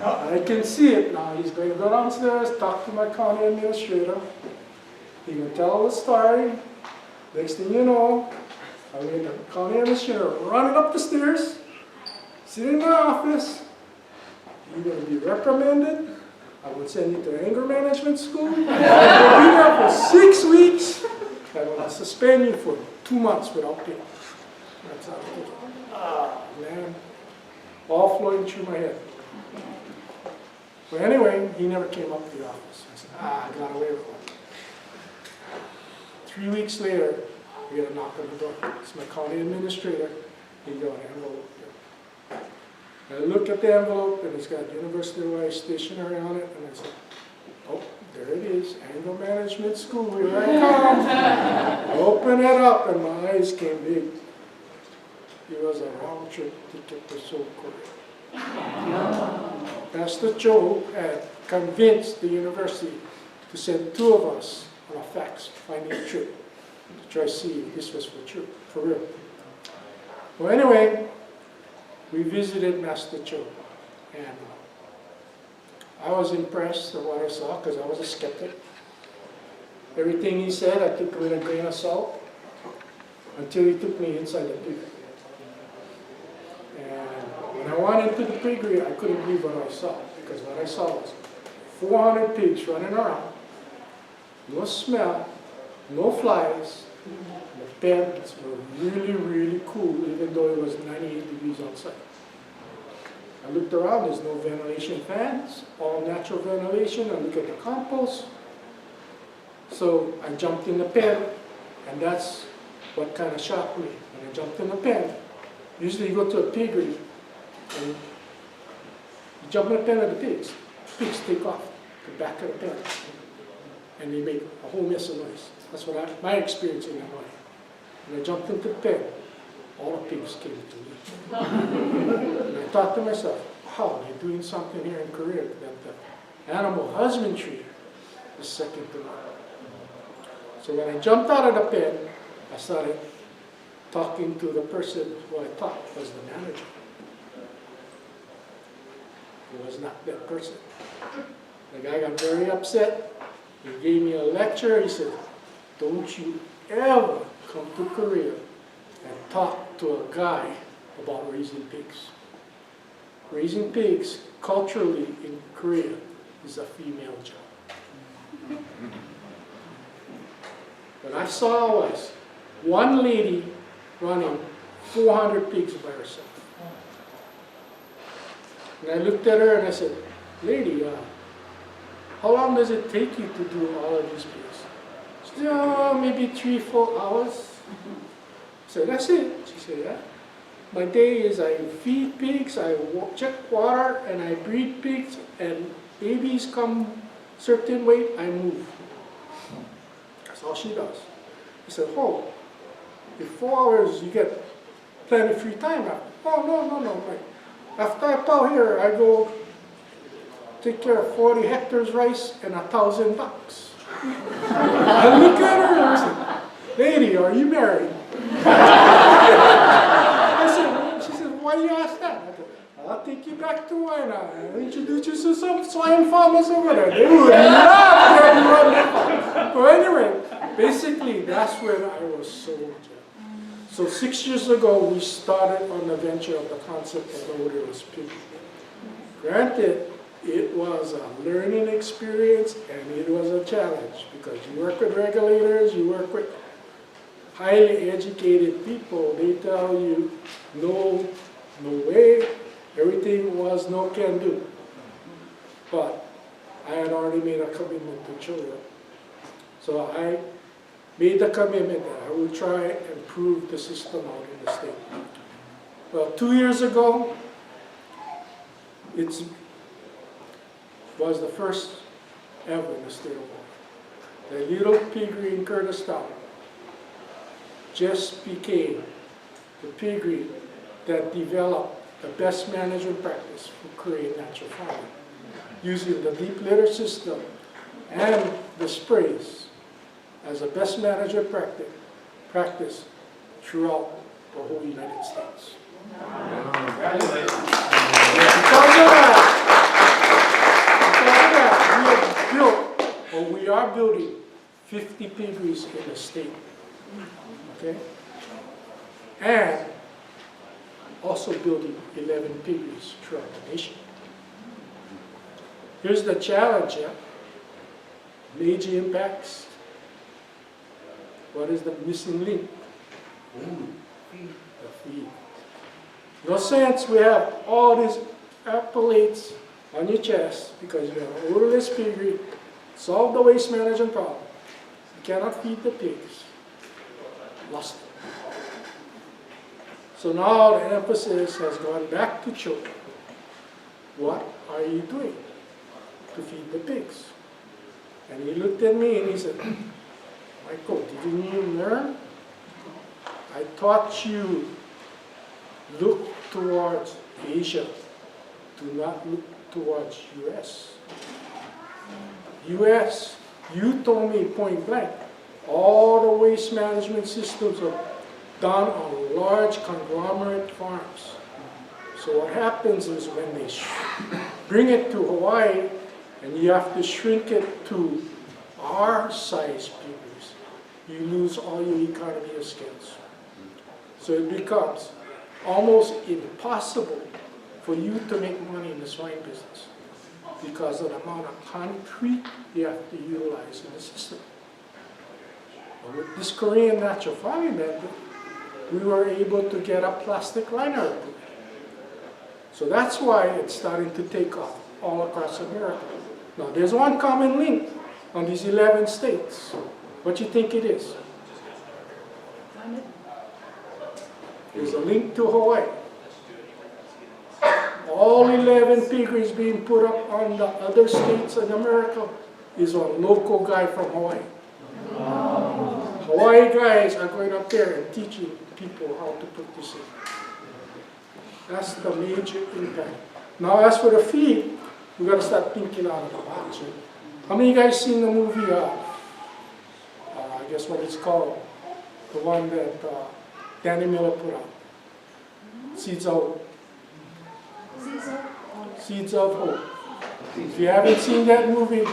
I can see it now. He's going to go downstairs, talk to my county administrator. He's going to tell the story. Next thing you know, I'm going to county administrator running up the stairs, sitting in my office. You're going to be reprimanded. I would send you to anger management school. You'll be there for 6 weeks. I will suspend you for 2 months without pay. That's how it goes. Ah, man. All flowing through my head. But anyway, he never came up to the office. I said, I got away with it. 3 weeks later, we get a knock on the door. It's my county administrator. He got an envelope here. I look at the envelope, and it's got university-wide stationery on it, and I said, oh, there it is, Anger Management School, here I come. I open it up, and my eyes came big. It was a round-trip ticket to Seoul, Korea. Pastor Cho had convinced the university to send 2 of us on a fact-finding trip to try to see if this was for real. Well, anyway, we visited Master Cho, and I was impressed with what I saw because I was a skeptic. Everything he said, I took with a grain of salt until he took me inside the pig. And when I went into the piggery, I couldn't believe what I saw, because what I saw was 400 pigs running around, no smell, no flies, The pens were really, really cool, even though it was 98 degrees outside. I looked around, there's no ventilation fans, all natural ventilation. I look at the compost. So I jumped in the pen, and that's what kind of shocked me. When I jumped in the pen, usually you go to a piggery, and you jump in the pen of the pigs. Pigs take off the back of the pen, and they make a whole mess of noise. That's what my experience in that way. When I jumped into the pen, all the pigs came to me. And I thought to myself, wow, they're doing something here in Korea that the animal husbandry is second to none. So when I jumped out of the pen, I started talking to the person who I thought was the manager. It was not that person. The guy got very upset. He gave me a lecture. He said, don't you ever come to Korea and talk to a guy about raising pigs. Raising pigs, culturally in Korea, is a female job. What I saw was one lady running 400 pigs by herself. And I looked at her and I said, lady, how long does it take you to do all of these pigs? She said, oh, maybe 3-4 hours. I said, that's it. She said, yeah. My day is I feed pigs, I check water, and I breed pigs, and babies come certain weight, I move. That's all she does. I said, oh, in 4 hours you get plenty of free time now. Oh, no. After I plow here, I go take care of 40 hectares rice and 1,000 ducks. I look at her and I said, lady, are you married? She said, why do you ask that? I said, I'll take you back to Wina and introduce you to some swine farmers over there. They would love to have you run that farm. But anyway, basically, that's where I was sold. So 6 years ago, we started on the venture of the concept of the odorless pig. Granted, it was a learning experience and it was a challenge because you work with regulators, you work with highly educated people. They tell you, no way, everything was no can do. But I had already made a commitment to children. So I made the commitment that I would try and improve the system out in the state. Well, 2 years ago, it was the first ever in the state of Hawaii. The little piggery in Kurdistan just became the piggery that developed the best management practice for Korean natural farming, using the deep litter system and the sprays as a best management practice throughout the whole United States. Congratulations. Because of that, we are building 50 piggeries in the state. Okay? And also building 11 piggeries throughout the nation. Here's the challenge, yeah? Major impacts. What is the missing link? The feed. No sense we have all these accolades on your chest because you have an odorless piggery, solve the waste management problem. You cannot feed the pigs. Lost it. So now the emphasis has gone back to children. What are you doing to feed the pigs? And he looked at me and he said, Michael, didn't you learn? I taught you look towards Asia, do not look towards US. US, you told me point blank, all the waste management systems are done on large conglomerate farms. So what happens is when they bring it to Hawaii and you have to shrink it to our size piggeries, you lose all your economy of scales. So it becomes almost impossible for you to make money in the swine business because of the amount of concrete you have to utilize in the system. But with this Korean natural farming method, we were able to get a plastic liner. So that's why it's starting to take off all across America. Now, there's one common link on these 11 states. What do you think it is? There's a link to Hawaii. All 11 piggeries being put up on the other states in America is a local guy from Hawaii. Hawaii guys are going up there and teaching people how to put this in. That's the major impact. Now, as for the feed, we got to start thinking out of the box. Right? How many of you guys seen the movie, I guess what it's called, the one that Danny Miller put out? Seeds of Hope. Seeds of Hope. If you haven't seen that movie,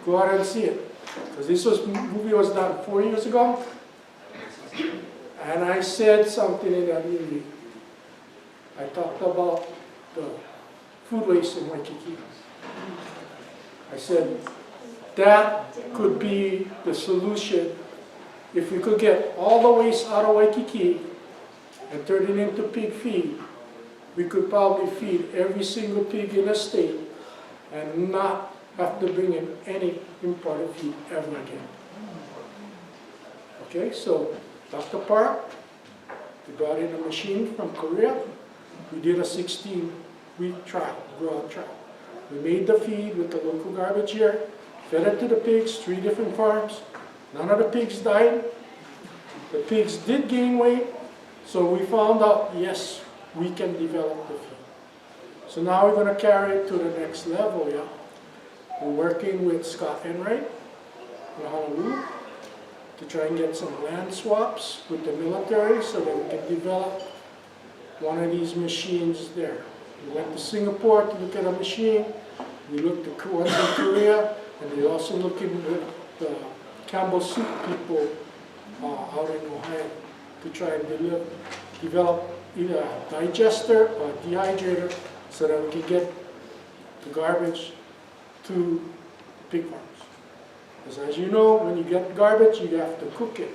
go out and see it. Because this movie was done 4 years ago. And I said something in that movie. I talked about the food waste in Waikiki. I said that could be the solution if we could get all the waste out of Waikiki and turn it into pig feed. We could probably feed every single pig in the state and not have to bring in any imported feed ever again. Okay, so Dr. Park, we brought in a machine from Korea. We did a 16-week trial, grow-out trial. We made the feed with the local garbage here, fed it to the pigs, 3 different farms. None of the pigs died. The pigs did gain weight, so we found out, yes, we can develop the feed. So now we're going to carry it to the next level, yeah. We're working with Scott Enright in Honolulu to try and get some land swaps with the military so that we can develop one of these machines there. We went to Singapore to look at a machine. We looked at ones in Korea, and we're also looking with the Campbell Soup people out in Ohio to try and develop either a digester or a dehydrator so that we can get the garbage to pig farms. Because as you know, when you get garbage, you have to cook it.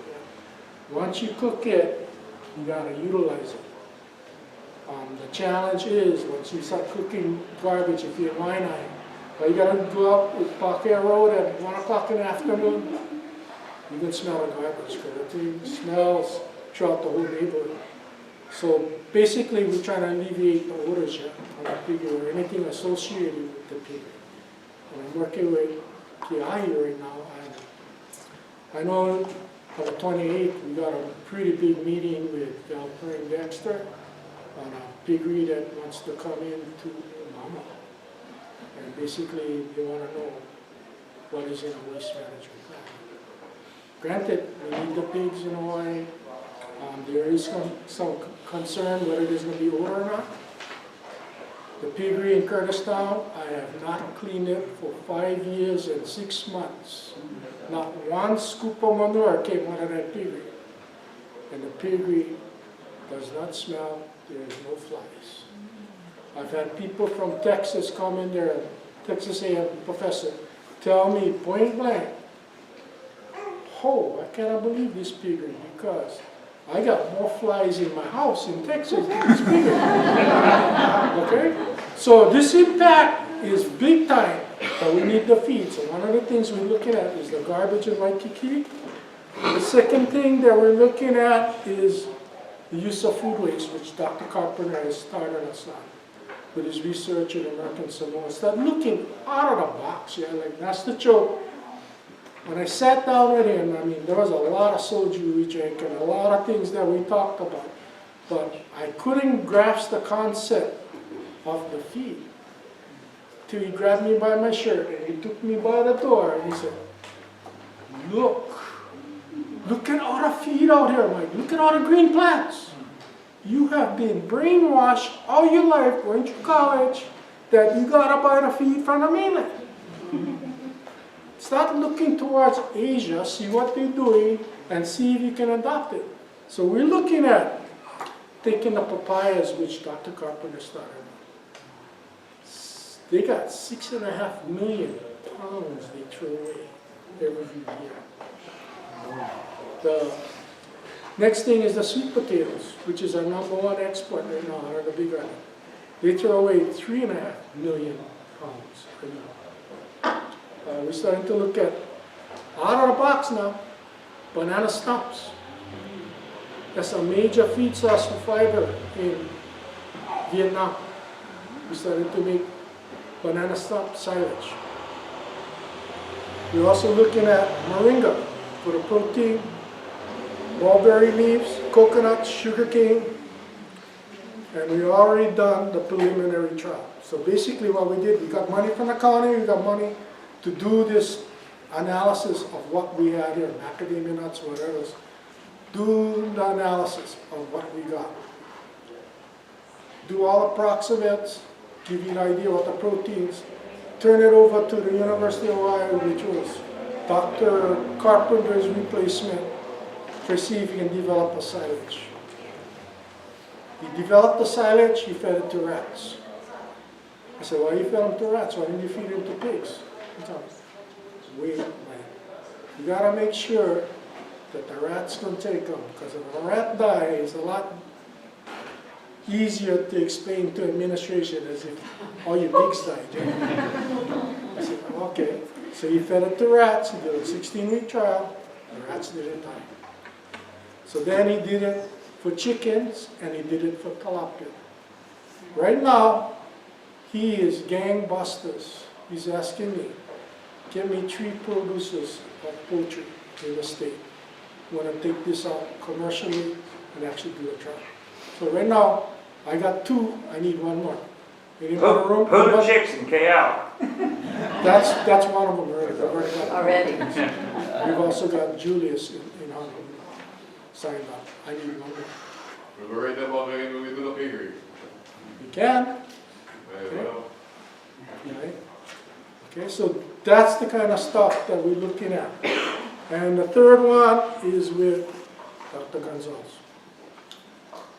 Once you cook it, you got to utilize it. The challenge is, once you start cooking garbage, if you're in Waianae, you got to go up with Parker Road at 1 o'clock in the afternoon, you can smell the garbage, because the thing smells throughout the whole neighborhood. So basically, we're trying to alleviate the odors here on the piggery or anything associated with the piggery. And I'm working with Kiahi right now. I know on the 28th, we got a pretty big meeting with Valper and Dexter on a piggery that wants to come into Mama. And basically, they want to know what is in a waste management plan. Granted, we need the pigs in Hawaii. There is some concern whether there's going to be odor or not. The piggery in Kyrgyzstan, I have not cleaned it for 5 years and 6 months. Not one scoop of manure came out of that piggery. And the piggery does not smell, there is no flies. I've had people from Texas come in there, Texas A&M professor, tell me point blank, oh, I cannot believe this piggery because I got more flies in my house in Texas than this piggery. Okay? So this impact is big time, but we need the feed. So one of the things we're looking at is the garbage in Waikiki. The second thing that we're looking at is the use of food waste, which Dr. Carpenter has started us on with his research in American Samoa. Start looking out of the box, yeah, like that's the joke. When I sat down with him, I mean, there was a lot of soju we drank and a lot of things that we talked about, but I couldn't grasp the concept of the feed till he grabbed me by my shirt and he took me by the door and he said, look at all the feed out here, Mike. Look at all the green plants. You have been brainwashed all your life going to college that you gotta buy the feed from the mainland. Start looking towards Asia, see what they're doing, and see if you can adopt it. So we're looking at taking the papayas, which Dr. Carpenter started. They got 6.5 million pounds they throw away every year. The next thing is the sweet potatoes, which is our #1 export right now out of the Big Island. They throw away 3.5 million pounds a year. We're starting to look at, out of the box now, banana stumps. That's a major feed source for fiber in Vietnam. We started to make banana stump silage. We're also looking at moringa for the protein, mulberry leaves, coconut, sugarcane, and we already done the preliminary trial. So basically what we did, we got money from the county, we got money to do this analysis of what we had here, macadamia nuts, whatever else. Do the analysis of what we got. Do all approximates, give you an idea what the proteins, turn it over to the University of Hawaii, which was Dr. Carpenter's replacement, to see if he can develop a silage. He developed the silage, he fed it to rats. I said, why you fed them to rats? Why didn't you feed them to pigs? He told me, wait, man. You gotta make sure that the rats can take them, because if a rat dies, it's a lot easier to explain to administration as if all your pigs died. I said, okay. So he fed it to rats, he did a 16-week trial, the rats didn't die. So then he did it for chickens, and he did it for tilapia. Right now, he is gangbusters. He's asking me, give me 3 producers of poultry in the state. I want to take this out commercially and actually do a trial. So right now, I got 2, I need 1 more. Who the chicks in KL? That's one of them already. Already. We've also got Julius in Hong Kong signed up. I need 1 more. We're right about making a little piggery. You can. Well, Right? Okay, so that's the kind of stuff that we're looking at. And the third one is with Dr. Gonzalez.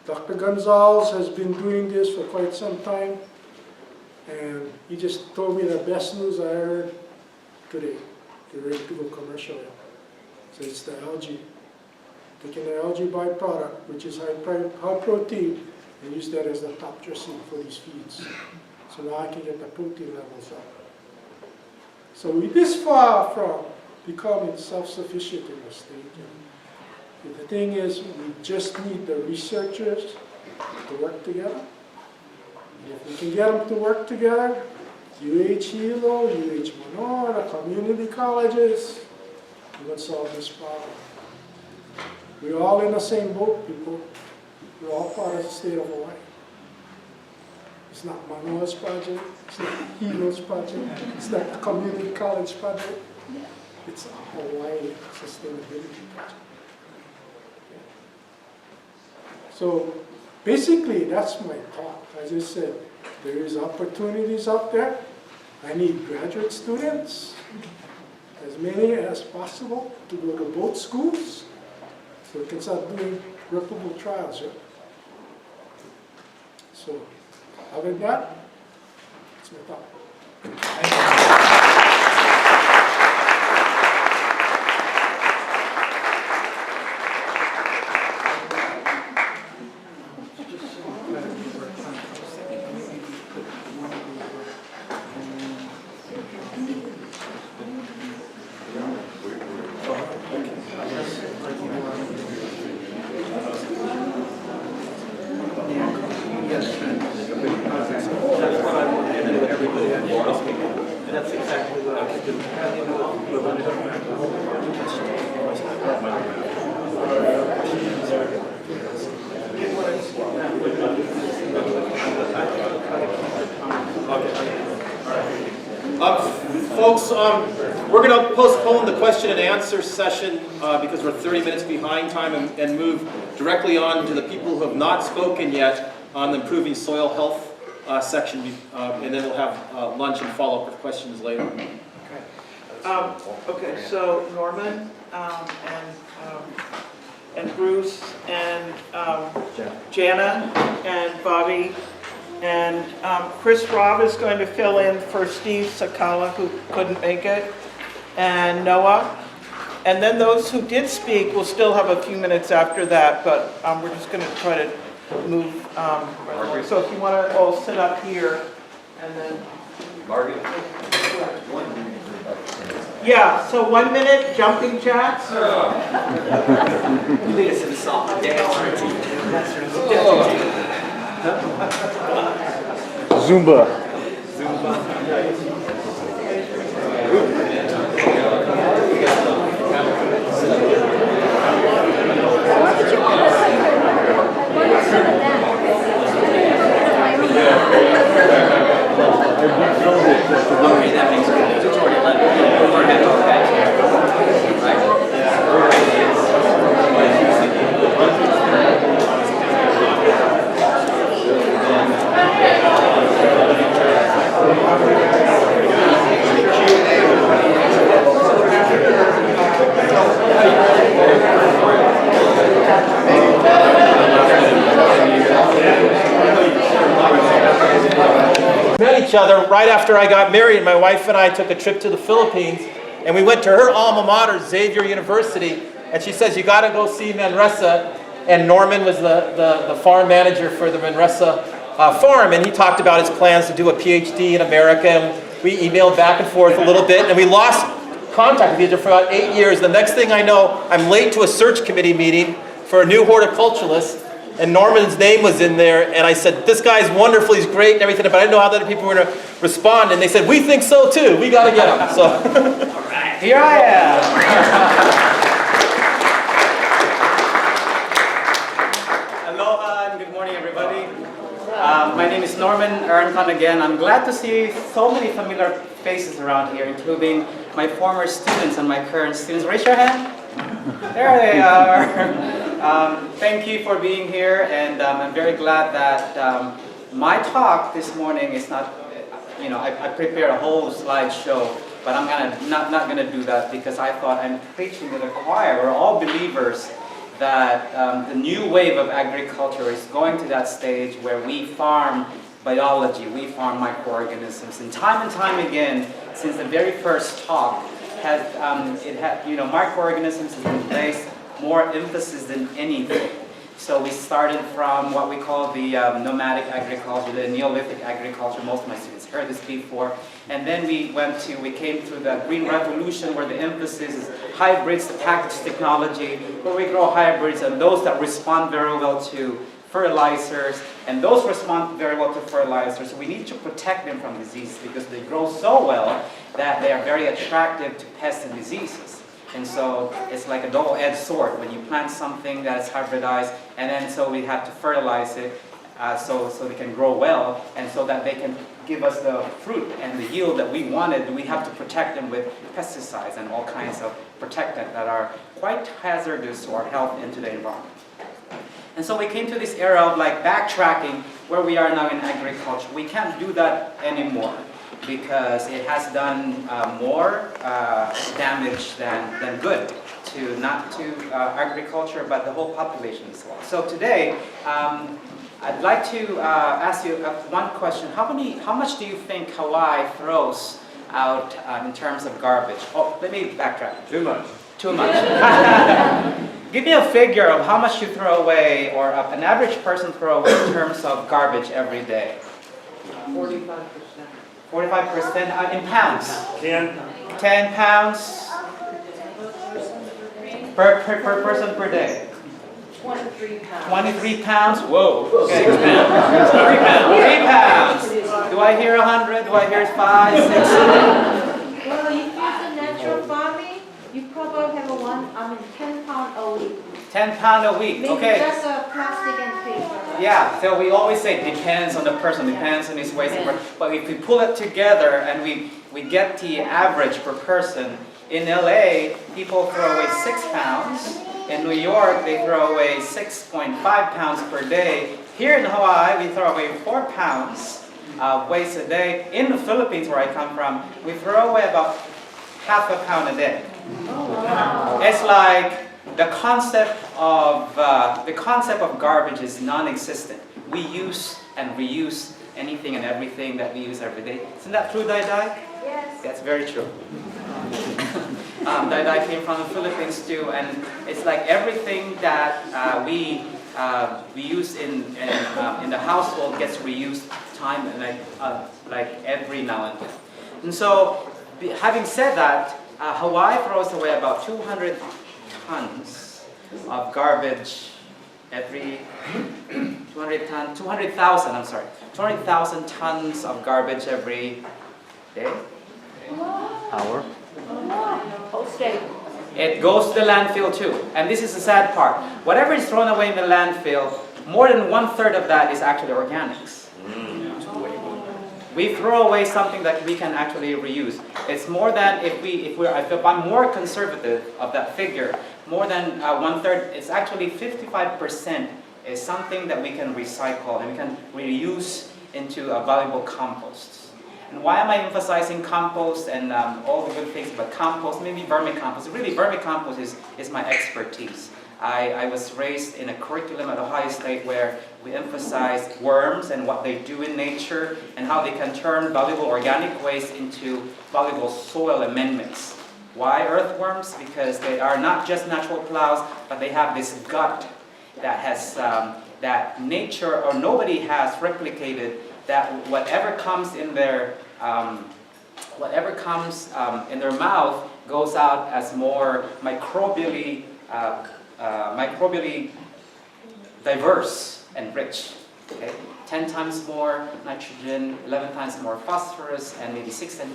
Dr. Gonzalez has been doing this for quite some time, and he just told me the best news I heard today. They're ready to go commercial. So it's the algae. Taking the algae byproduct, which is high protein, and use that as the top dressing for these feeds. So now I can get the protein levels up. So we're this far from becoming self-sufficient in the state. And the thing is, we just need the researchers to work together. And if we can get them to work together, Hilo, Manoa, the community colleges, we will solve this problem. We're all in the same boat, people. We're all part of the state of Hawaii. It's not Manoa's project, it's not Hilo's project, it's not the community college project. It's a Hawaii sustainability project. So basically, that's my talk. As I said, there is opportunities out there. I need graduate students, as many as possible, to go to both schools, so we can start doing reputable trials. Yeah? So other than that, that's my talk. Folks, we're going to postpone the question and answer session because we're 30 minutes behind time and move directly on to the people who have not spoken yet on the improving soil health section, and then we'll have lunch and follow up with questions later. Okay, so Norman and Bruce and Jana and Bobby and Chris Robb is going to fill in for Steve Sakala, who couldn't make it, and Noah. And then those who did speak will still have a few minutes after that, but we're just going to try to move. So if you want to all sit up here, and then. Margaret? Yeah, so 1 minute jumping jacks. Zumba. Okay, that makes sense. It's already 11. We're ahead of guys. Met each other right after I got married. My wife and I took a trip to the Philippines, and we went to her alma mater, Xavier University, and she says, you got to go see Manresa. And Norman was the farm manager for the Manresa farm, and he talked about his plans to do a PhD in America, and we emailed back and forth a little bit, and we lost contact with each other for about 8 years. The next thing I know, I'm late to a search committee meeting for a new horticulturalist, and Norman's name was in there, and I said, this guy's wonderful, he's great and everything, but I didn't know how other people were going to respond, and they said, we think so too, we got to get him. So All right, here I am. Aloha and good morning, everybody. My name is Norman Arancon again. I'm glad to see so many familiar faces around here, including my former students and my current students. Raise your hand. There they are. Thank you for being here, and I'm very glad that my talk this morning is not, I prepared a whole slideshow, but I'm not gonna do that because I thought I'm preaching to the choir. We're all believers that the new wave of agriculture is going to that stage where we farm biology, we farm microorganisms, and time again, since the very first talk, microorganisms has been placed more emphasis than anything. So we started from what we call the nomadic agriculture, the Neolithic agriculture. Most of my students heard this before. And then we came through the Green Revolution, where the emphasis is hybrids, the packaged technology, where we grow hybrids and those that respond very well to fertilizers, and those respond very well to fertilizers. So we need to protect them from disease because they grow so well that they are very attractive to pests and diseases. And so it's like a double-edged sword when you plant something that is hybridized, and then so we have to fertilize it so they can grow well, and so that they can give us the fruit and the yield that we wanted. We have to protect them with pesticides and all kinds of protectant that are quite hazardous to our health and to the environment. And so we came to this era of like backtracking where we are now in agriculture. We can't do that anymore because it has done more damage than good to not to agriculture, but the whole population as well. So today, I'd like to ask you one question. How much do you think Hawaii throws out in terms of garbage? Oh, let me backtrack. Too much. Too much. Give me a figure of how much you throw away, or an average person throw away in terms of garbage every day. 45%. 45% in pounds. 10. 10 pounds per person per day. 23 pounds. 23 pounds? Whoa. Okay. 6 pounds. 3 pounds. 3 pounds. Do I hear 100? Do I hear 5, 6? Well, if you do natural farming, you probably have 10 pounds a week. 10 pounds a week. Maybe Okay. just plastic and paper. Yeah, so we always say depends on the person, depends on his waste. But if we pull it together and we get the average per person, in LA, people throw away 6 pounds. In New York, they throw away 6.5 pounds per day. Here in Hawaii, we throw away 4 pounds of waste a day. In the Philippines, where I come from, we throw away about half a pound a day. Oh, wow. It's like the concept of garbage is non-existent. We use and reuse anything and everything that we use every day. Isn't that true, Dai Dai? Yes. That's very true. that came from the Philippines too, and it's like everything that we use in the household gets reused time and like every now and then. And so, having said that, Hawaii throws away about 200 tons of garbage every 200,000 tons of garbage every day. Whole state. It goes to the landfill too. And this is the sad part. Whatever is thrown away in the landfill, more than 1/3 of that is actually organics. We throw away something that we can actually reuse. It's more than, if I'm more conservative of that figure, more than 1/3, it's actually 55% is something that we can recycle and we can reuse into valuable composts. And why am I emphasizing compost and all the good things about compost, maybe vermicompost? Really, vermicompost is my expertise. I was raised in a curriculum at Ohio State where we emphasized worms and what they do in nature and how they can turn valuable organic waste into valuable soil amendments. Why earthworms? Because they are not just natural clouds, but they have this gut that has that nature or nobody has replicated. That whatever comes in their mouth goes out as more microbially diverse and rich. Okay? 10 times more nitrogen, 11 times more phosphorus, and maybe 16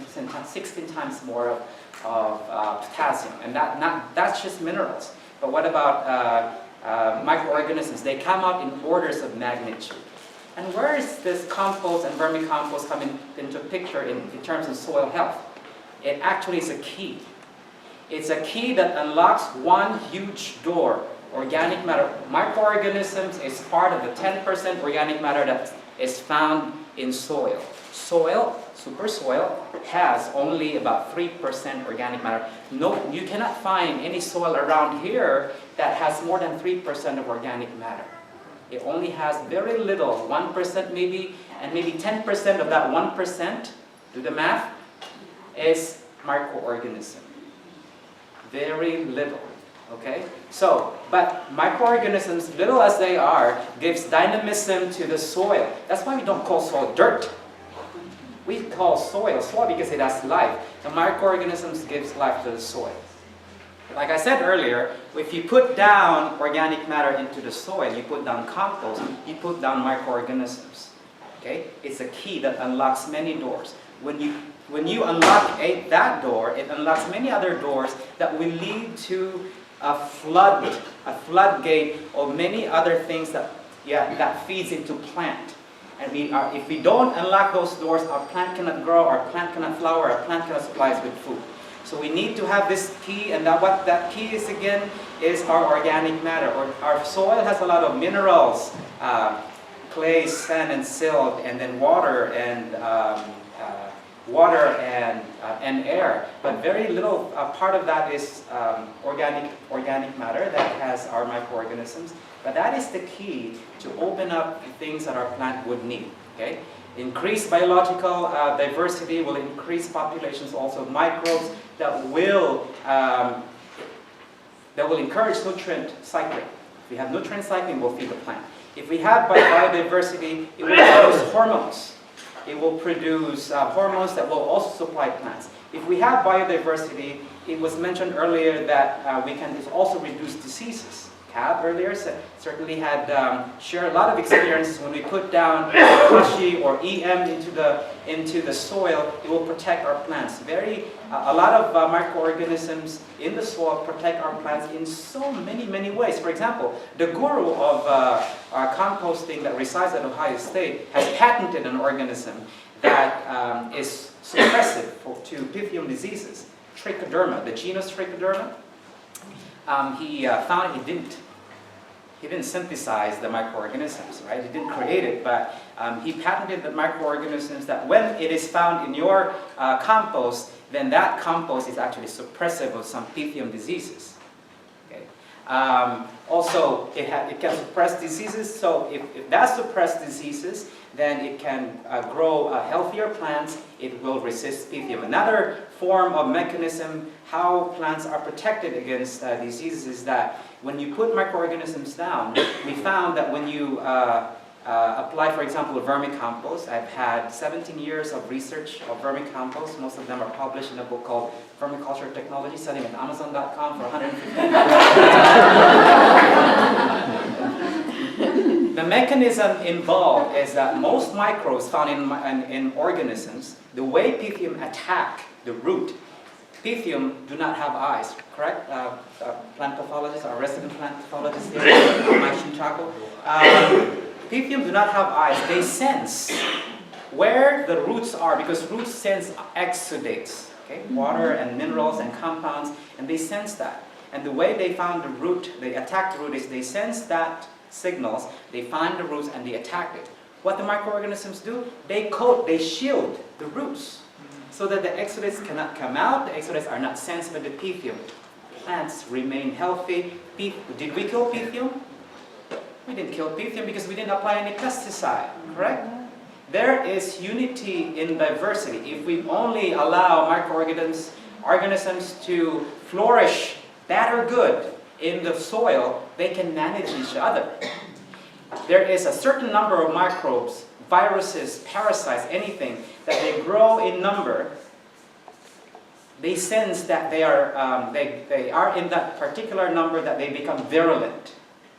times more of potassium. And that's just minerals. But what about microorganisms? They come out in orders of magnitude. And where is this compost and vermicompost coming into picture in terms of soil health? It actually is a key. It's a key that unlocks one huge door. Organic matter. Microorganisms is part of the 10% organic matter that is found in soil. Soil, super soil, has only about 3% organic matter. No, you cannot find any soil around here that has more than 3% of organic matter. It only has very little, 1% maybe, and maybe 10% of that 1%, do the math, is microorganism. Very little, okay? So, but microorganisms, little as they are, gives dynamism to the soil. That's why we don't call soil dirt. We call soil soil because it has life. The microorganisms gives life to the soil. Like I said earlier, if you put down organic matter into the soil, you put down compost, you put down microorganisms. Okay? It's a key that unlocks many doors. When you unlock that door, it unlocks many other doors that will lead to a floodgate of many other things that feeds into plant. And if we don't unlock those doors, our plant cannot grow, our plant cannot flower, our plant cannot supply us with food. So we need to have this key, and what that key is again is our organic matter. Our soil has a lot of minerals, clay, sand, and silt, and then water and air. But very little part of that is organic matter that has our microorganisms. But that is the key to open up the things that our plant would need. Okay? Increased biological diversity will increase populations also of microbes that will encourage nutrient cycling. If we have nutrient cycling, we'll feed the plant. If we have biodiversity, it will produce hormones. It will produce hormones that will also supply plants. If we have biodiversity, it was mentioned earlier that we can also reduce diseases. Cab earlier certainly had shared a lot of experiences when we put down Bokashi or EM into the soil. It will protect our plants. A lot of microorganisms in the soil protect our plants in so many ways. For example, the guru of composting that resides at Ohio State has patented an organism that is suppressive to Pythium diseases, Trichoderma, the genus Trichoderma. He found he didn't synthesize the microorganisms, right? He didn't create it, but he patented the microorganisms that when it is found in your compost, then that compost is actually suppressive of some Pythium diseases. Okay. Also, it can suppress diseases, so if that suppressed diseases, then it can grow healthier plants. It will resist Pythium. Another form of mechanism how plants are protected against diseases is that when you put microorganisms down, we found that when you apply, for example, vermicompost. I've had 17 years of research of vermicompost. Most of them are published in a book called Vermiculture Technology, selling at Amazon.com for $150. The mechanism involved is that most microbes found in organisms, the way Pythium attack the root, Pythium do not have eyes, correct? Plant pathologists, our resident plant pathologists here, Mike Shinchaku. Pythium do not have eyes. They sense where the roots are, because roots sense exudates, okay? Water and minerals and compounds, and they sense that. And the way they found the root, they attack the root, is they sense that signals, they find the roots, and they attack it. What the microorganisms do, they coat, they shield the roots, so that the exudates cannot come out, the exudates are not sensed by the Pythium. Plants remain healthy. Did we kill Pythium? We didn't kill Pythium because we didn't apply any pesticide, correct? There is unity in diversity. If we only allow microorganisms to flourish bad or good in the soil, they can manage each other. There is a certain number of microbes, viruses, parasites, anything, that they grow in number. They sense that they are in that particular number, that they become virulent.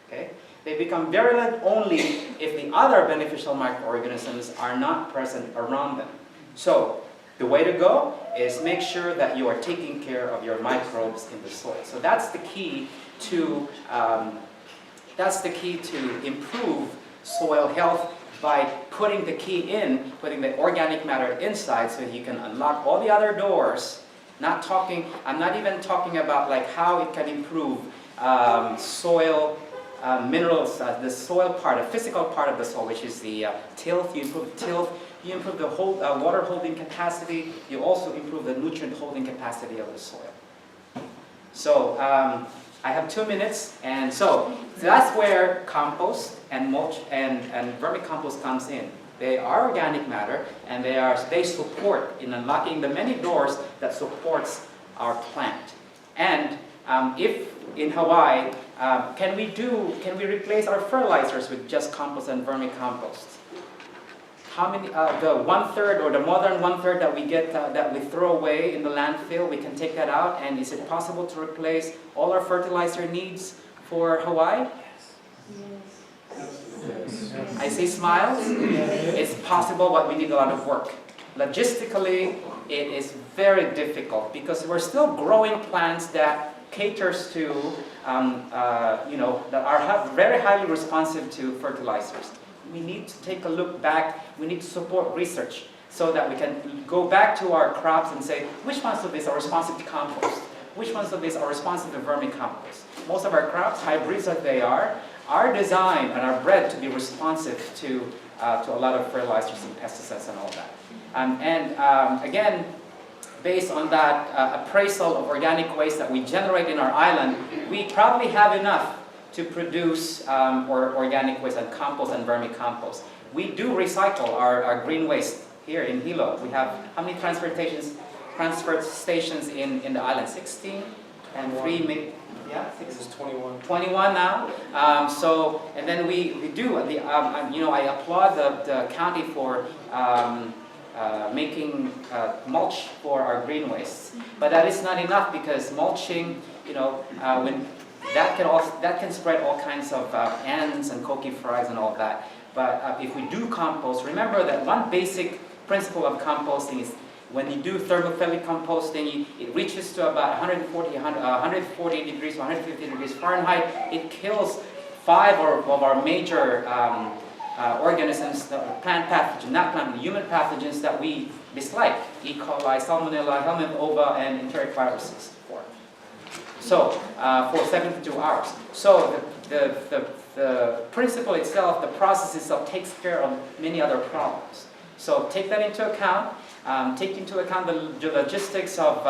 Okay? They become virulent only if the other beneficial microorganisms are not present around them. So the way to go is make sure that you are taking care of your microbes in the soil. So that's the key to improve soil health, by putting the key in, putting the organic matter inside, so you can unlock all the other doors. I'm not even talking about like how it can improve soil minerals, the soil part, the physical part of the soil, which is the tilth. You improve tilth, you improve the whole water holding capacity, you also improve the nutrient holding capacity of the soil. So I have 2 minutes, and so that's where compost and mulch and vermicompost comes in. They are organic matter, and they support in unlocking the many doors that supports our plant. And if in Hawaii, can we replace our fertilizers with just compost and vermicompost? How many, the 1/3 or the more than 1/3 that we get, that we throw away in the landfill, we can take that out, and is it possible to replace all our fertilizer needs for Hawaii? Yes. I see smiles. It's possible, but we need a lot of work. Logistically, it is very difficult because we're still growing plants that caters to, that are very highly responsive to fertilizers. We need to take a look back. We need to support research so that we can go back to our crops and say, which ones of these are responsive to compost? Which ones of these are responsive to vermicompost? Most of our crops, hybrids as they are designed and are bred to be responsive to a lot of fertilizers and pesticides and all that. Again, based on that appraisal of organic waste that we generate in our island, we probably have enough to produce organic waste and compost and vermicompost. We do recycle our green waste here in Hilo. We have how many transfer stations in the island? 16 and 3 maybe. Yeah, This is 21. 21 now. And then we do. I applaud the county for making mulch for our green wastes. But that is not enough, because mulching, when that can spread all kinds of ants and coqui fries and all that. But if we do compost, remember that one basic principle of composting is when you do thermophilic composting, it reaches to about 140 degrees to 150 degrees Fahrenheit. It kills 5 of our major organisms, the plant pathogens, not plant, human pathogens that we dislike: E. coli, Salmonella, helminth ova, and enteric viruses. So, for 72 hours. So the principle itself, the process itself, takes care of many other problems. So take that into account. Take into account the logistics of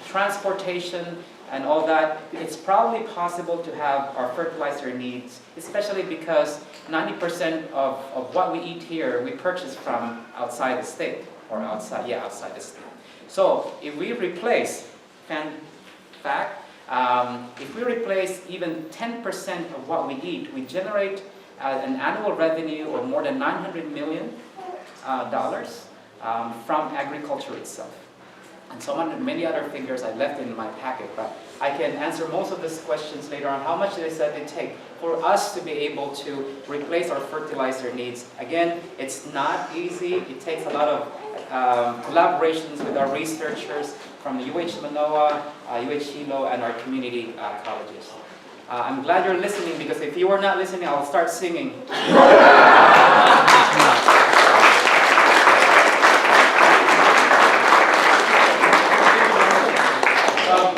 transportation and all that, it's probably possible to have our fertilizer needs, especially because 90% of what we eat here, we purchase from outside the state, or outside the state. So if we replace, if we replace even 10% of what we eat, we generate an annual revenue of more than $900 million from agriculture itself. And many other figures I left in my packet, but I can answer most of these questions later on. How much does it take for us to be able to replace our fertilizer needs? Again, it's not easy. It takes a lot of collaborations with our researchers from the UH Manoa, UH Hilo, and our community colleges. I'm glad you're listening, because if you were not listening, I'll start singing.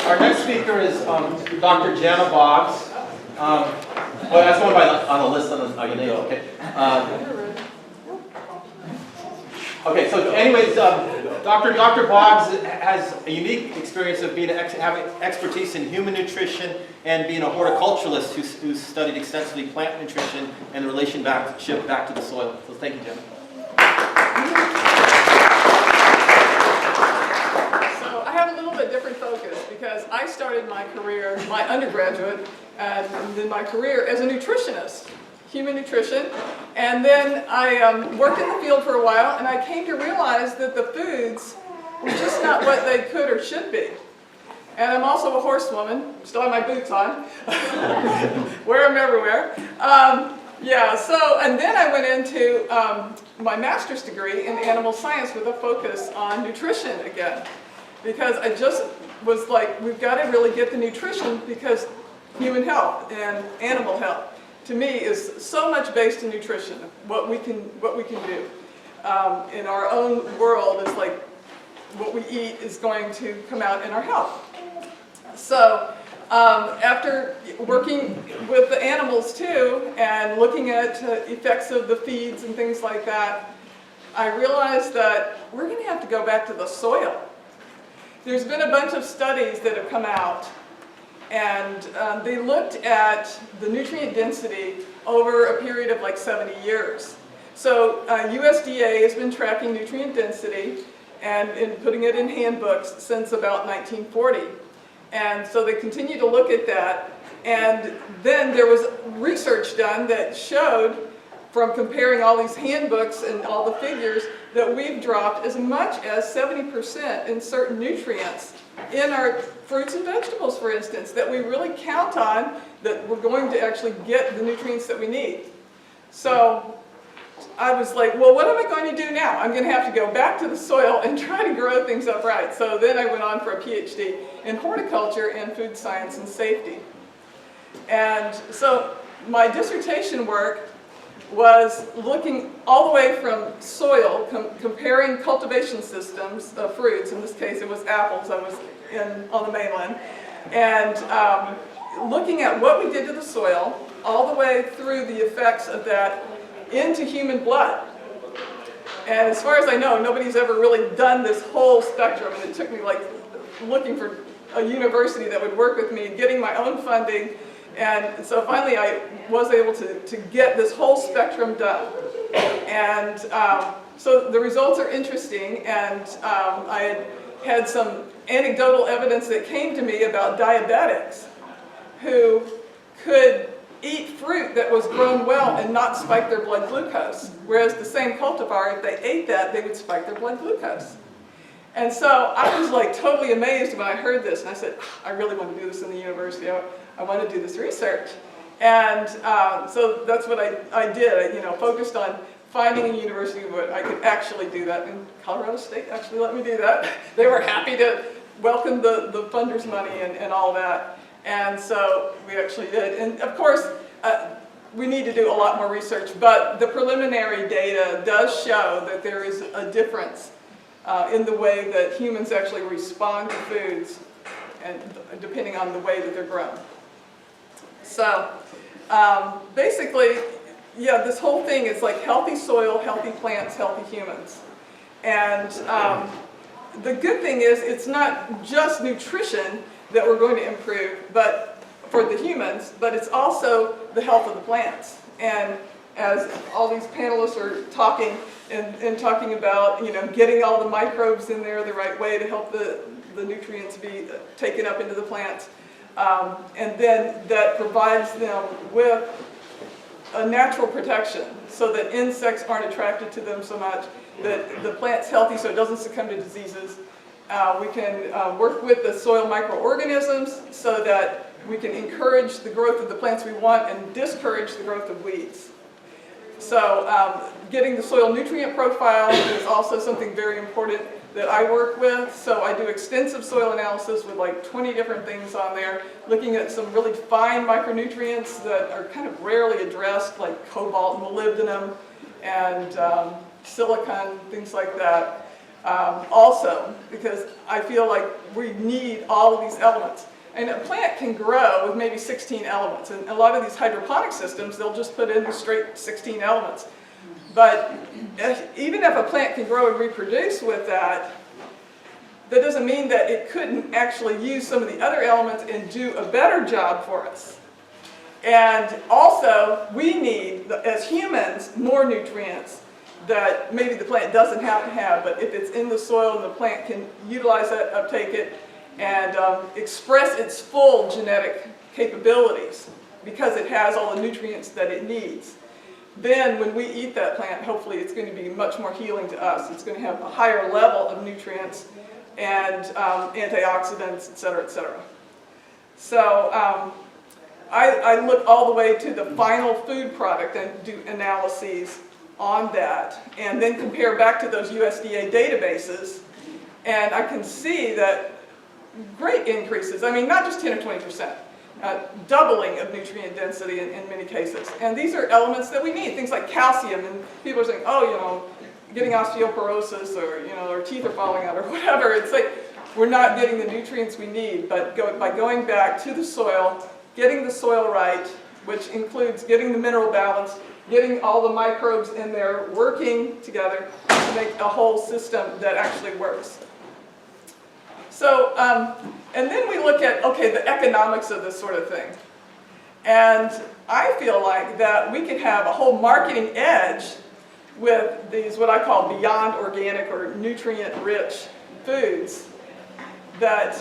Our next speaker is Dr. Jana Bogs. That's one on the list. Okay. Okay. So, anyways, Dr. Bogs has a unique experience of having expertise in human nutrition and being a horticulturalist who's studied extensively plant nutrition and the relationship back to the soil. So, thank you, Jana. Different focus, because I started my career, my undergraduate, and then my career as a nutritionist, human nutrition, and then I worked in the field for a while, and I came to realize that the foods were just not what they could or should be. And I'm also a horsewoman, still have my boots on, wear them everywhere. And then I went into my master's degree in animal science with a focus on nutrition again. Because I just was like, we've got to really get the nutrition, because human health and animal health, to me, is so much based in nutrition. What we can do in our own world is like what we eat is going to come out in our health. So after working with the animals too, and looking at effects of the feeds and things like that, I realized that we're going to have to go back to the soil. There's been a bunch of studies that have come out, and they looked at the nutrient density over a period of like 70 years. So USDA has been tracking nutrient density and putting it in handbooks since about 1940. And so they continue to look at that. And then there was research done that showed, from comparing all these handbooks and all the figures, that we've dropped as much as 70% in certain nutrients in our fruits and vegetables, for instance, that we really count on, that we're going to actually get the nutrients that we need. So I was like, well, what am I going to do now? I'm going to have to go back to the soil and try to grow things up right. So then I went on for a PhD in horticulture and food science and safety. And so my dissertation work was looking all the way from soil, comparing cultivation systems of fruits. In this case, it was apples. I was on the mainland. And looking at what we did to the soil, all the way through the effects of that into human blood. And as far as I know, nobody's ever really done this whole spectrum. And it took me like looking for a university that would work with me, getting my own funding. And so finally I was able to get this whole spectrum done. And so the results are interesting, and I had some anecdotal evidence that came to me about diabetics who could eat fruit that was grown well and not spike their blood glucose. Whereas the same cultivar, if they ate that, they would spike their blood glucose. And so I was like totally amazed when I heard this, and I said, I really want to do this in the university. I want to do this research. And so that's what I did. I focused on finding a university where I could actually do that. And Colorado State actually let me do that. They were happy to welcome the funders' money and all that. And so we actually did. And of course, we need to do a lot more research, but the preliminary data does show that there is a difference in the way that humans actually respond to foods, and depending on the way that they're grown. So basically, yeah, this whole thing is like healthy soil, healthy plants, healthy humans. And the good thing is it's not just nutrition that we're going to improve, but for the humans, but it's also the health of the plants. And as all these panelists are talking and talking about, getting all the microbes in there the right way to help the nutrients be taken up into the plants, and then that provides them with a natural protection so that insects aren't attracted to them so much, that the plant's healthy so it doesn't succumb to diseases. We can work with the soil microorganisms so that we can encourage the growth of the plants we want and discourage the growth of weeds. So getting the soil nutrient profile is also something very important that I work with. So I do extensive soil analysis with like 20 different things on there, looking at some really fine micronutrients that are kind of rarely addressed, like cobalt and molybdenum and silicon, things like that. Also, because I feel like we need all of these elements. And a plant can grow with maybe 16 elements. And a lot of these hydroponic systems, they'll just put in straight 16 elements. But even if a plant can grow and reproduce with that, that doesn't mean that it couldn't actually use some of the other elements and do a better job for us. And also, we need, as humans, more nutrients that maybe the plant doesn't have to have, but if it's in the soil and the plant can utilize that, uptake it, and express its full genetic capabilities because it has all the nutrients that it needs. Then when we eat that plant, hopefully it's going to be much more healing to us. It's going to have a higher level of nutrients and antioxidants, et cetera, et cetera. So I look all the way to the final food product and do analyses on that, and then compare back to those USDA databases, and I can see that great increases. I mean, not just 10 or 20%, doubling of nutrient density in many cases. And these are elements that we need, things like calcium. And people are saying, oh, getting osteoporosis, or our teeth are falling out, or whatever. It's like we're not getting the nutrients we need. But by going back to the soil, getting the soil right, which includes getting the mineral balance, getting all the microbes in there working together to make a whole system that actually works. So, and then we look at, okay, the economics of this sort of thing. And I feel like that we could have a whole marketing edge with these, what I call beyond organic or nutrient-rich foods that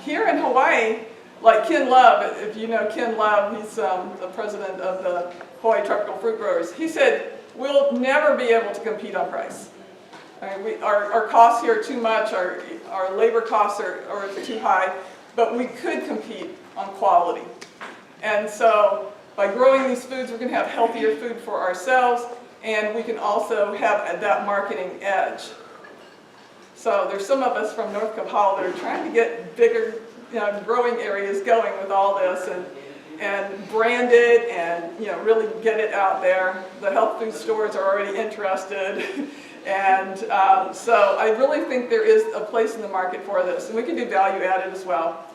here in Hawaii, like Ken Love, if you know Ken Love, he's the president of the Hawaii Tropical Fruit Growers, he said, we'll never be able to compete on price. I mean, our costs here are too much, our labor costs are too high, but we could compete on quality. And so by growing these foods, we're going to have healthier food for ourselves, and we can also have that marketing edge. So there's some of us from North Kahala that are trying to get bigger growing areas going with all this, and brand it, and really get it out there. The health food stores are already interested. And so I really think there is a place in the market for this, and we can do value added as well.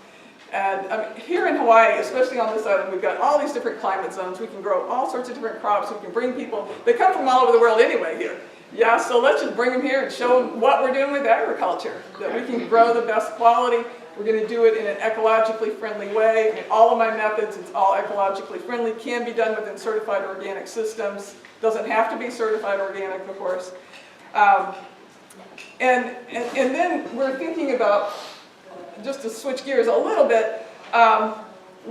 And I mean, here in Hawaii, especially on this island, we've got all these different climate zones. We can grow all sorts of different crops. We can bring people, they come from all over the world anyway here. Yeah, so let's just bring them here and show them what we're doing with agriculture, that we can grow the best quality. We're going to do it in an ecologically friendly way. I mean, all of my methods, it's all ecologically friendly, can be done within certified organic systems. Doesn't have to be certified organic, of course. And then we're thinking about, just to switch gears a little bit,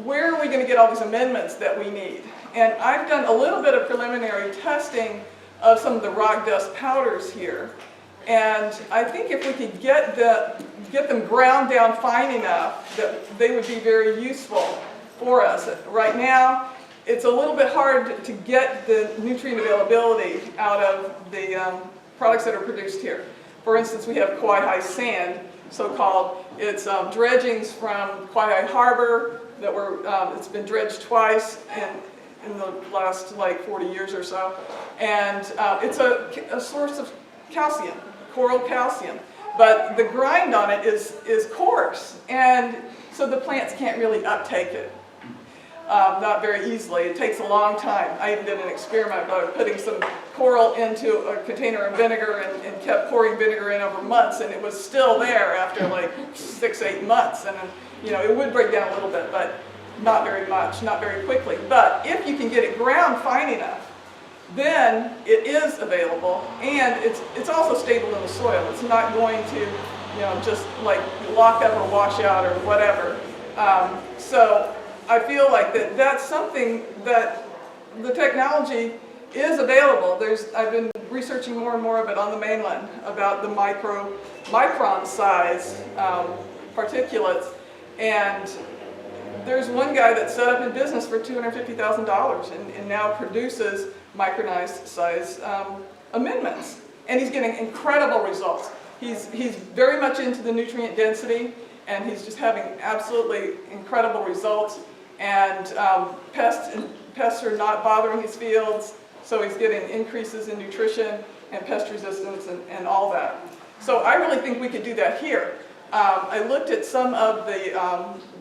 where are we going to get all these amendments that we need? And I've done a little bit of preliminary testing of some of the rock dust powders here. And I think if we could get them ground down fine enough that they would be very useful for us. Right now, it's a little bit hard to get the nutrient availability out of the products that are produced here. For instance, we have Kauai sand, so-called. It's dredgings from Kauai Harbor that were, it's been dredged twice in the last like 40 years or so. And it's a source of calcium, coral calcium. But the grind on it is coarse, and so the plants can't really uptake it. Not very easily. It takes a long time. I even did an experiment by putting some coral into a container of vinegar and kept pouring vinegar in over months, and it was still there after like 6, 8 months. And you know, it would break down a little bit, but not very much, not very quickly. But if you can get it ground fine enough, then it is available, and it's also stable in the soil. It's not going to, you know, just like lock up or wash out or whatever. So I feel like that's something that the technology is available. I've been researching more and more of it on the mainland about the micron size particulates, and there's one guy that's set up in business for $250,000 and now produces micronized size amendments, and he's getting incredible results. He's very much into the nutrient density, and he's just having absolutely incredible results, and pests are not bothering his fields, so he's getting increases in nutrition and pest resistance and all that. So I really think we could do that here. I looked at some of the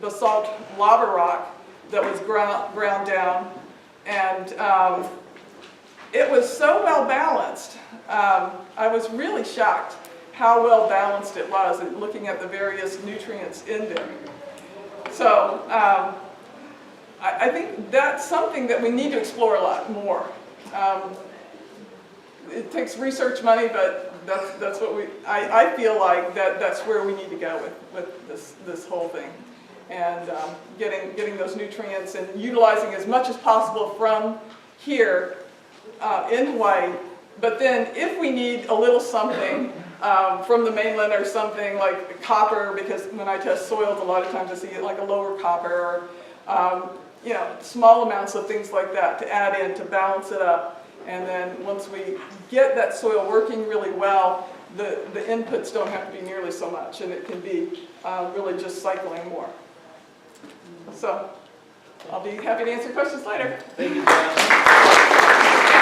basalt lava rock that was ground down, and it was so well balanced. I was really shocked how well balanced it was, and looking at the various nutrients in there. So I think that's something that we need to explore a lot more. It takes research money, but that's what I feel like that's where we need to go with this whole thing, and getting those nutrients and utilizing as much as possible from here in Hawaii. But then if we need a little something from the mainland or something like copper, because when I test soils, a lot of times I see like a lower copper, or you know, small amounts of things like that to add in to balance it up. And then once we get that soil working really well, the inputs don't have to be nearly so much, and it can be really just cycling more. So I'll be happy to answer questions later. Thank you, Jana.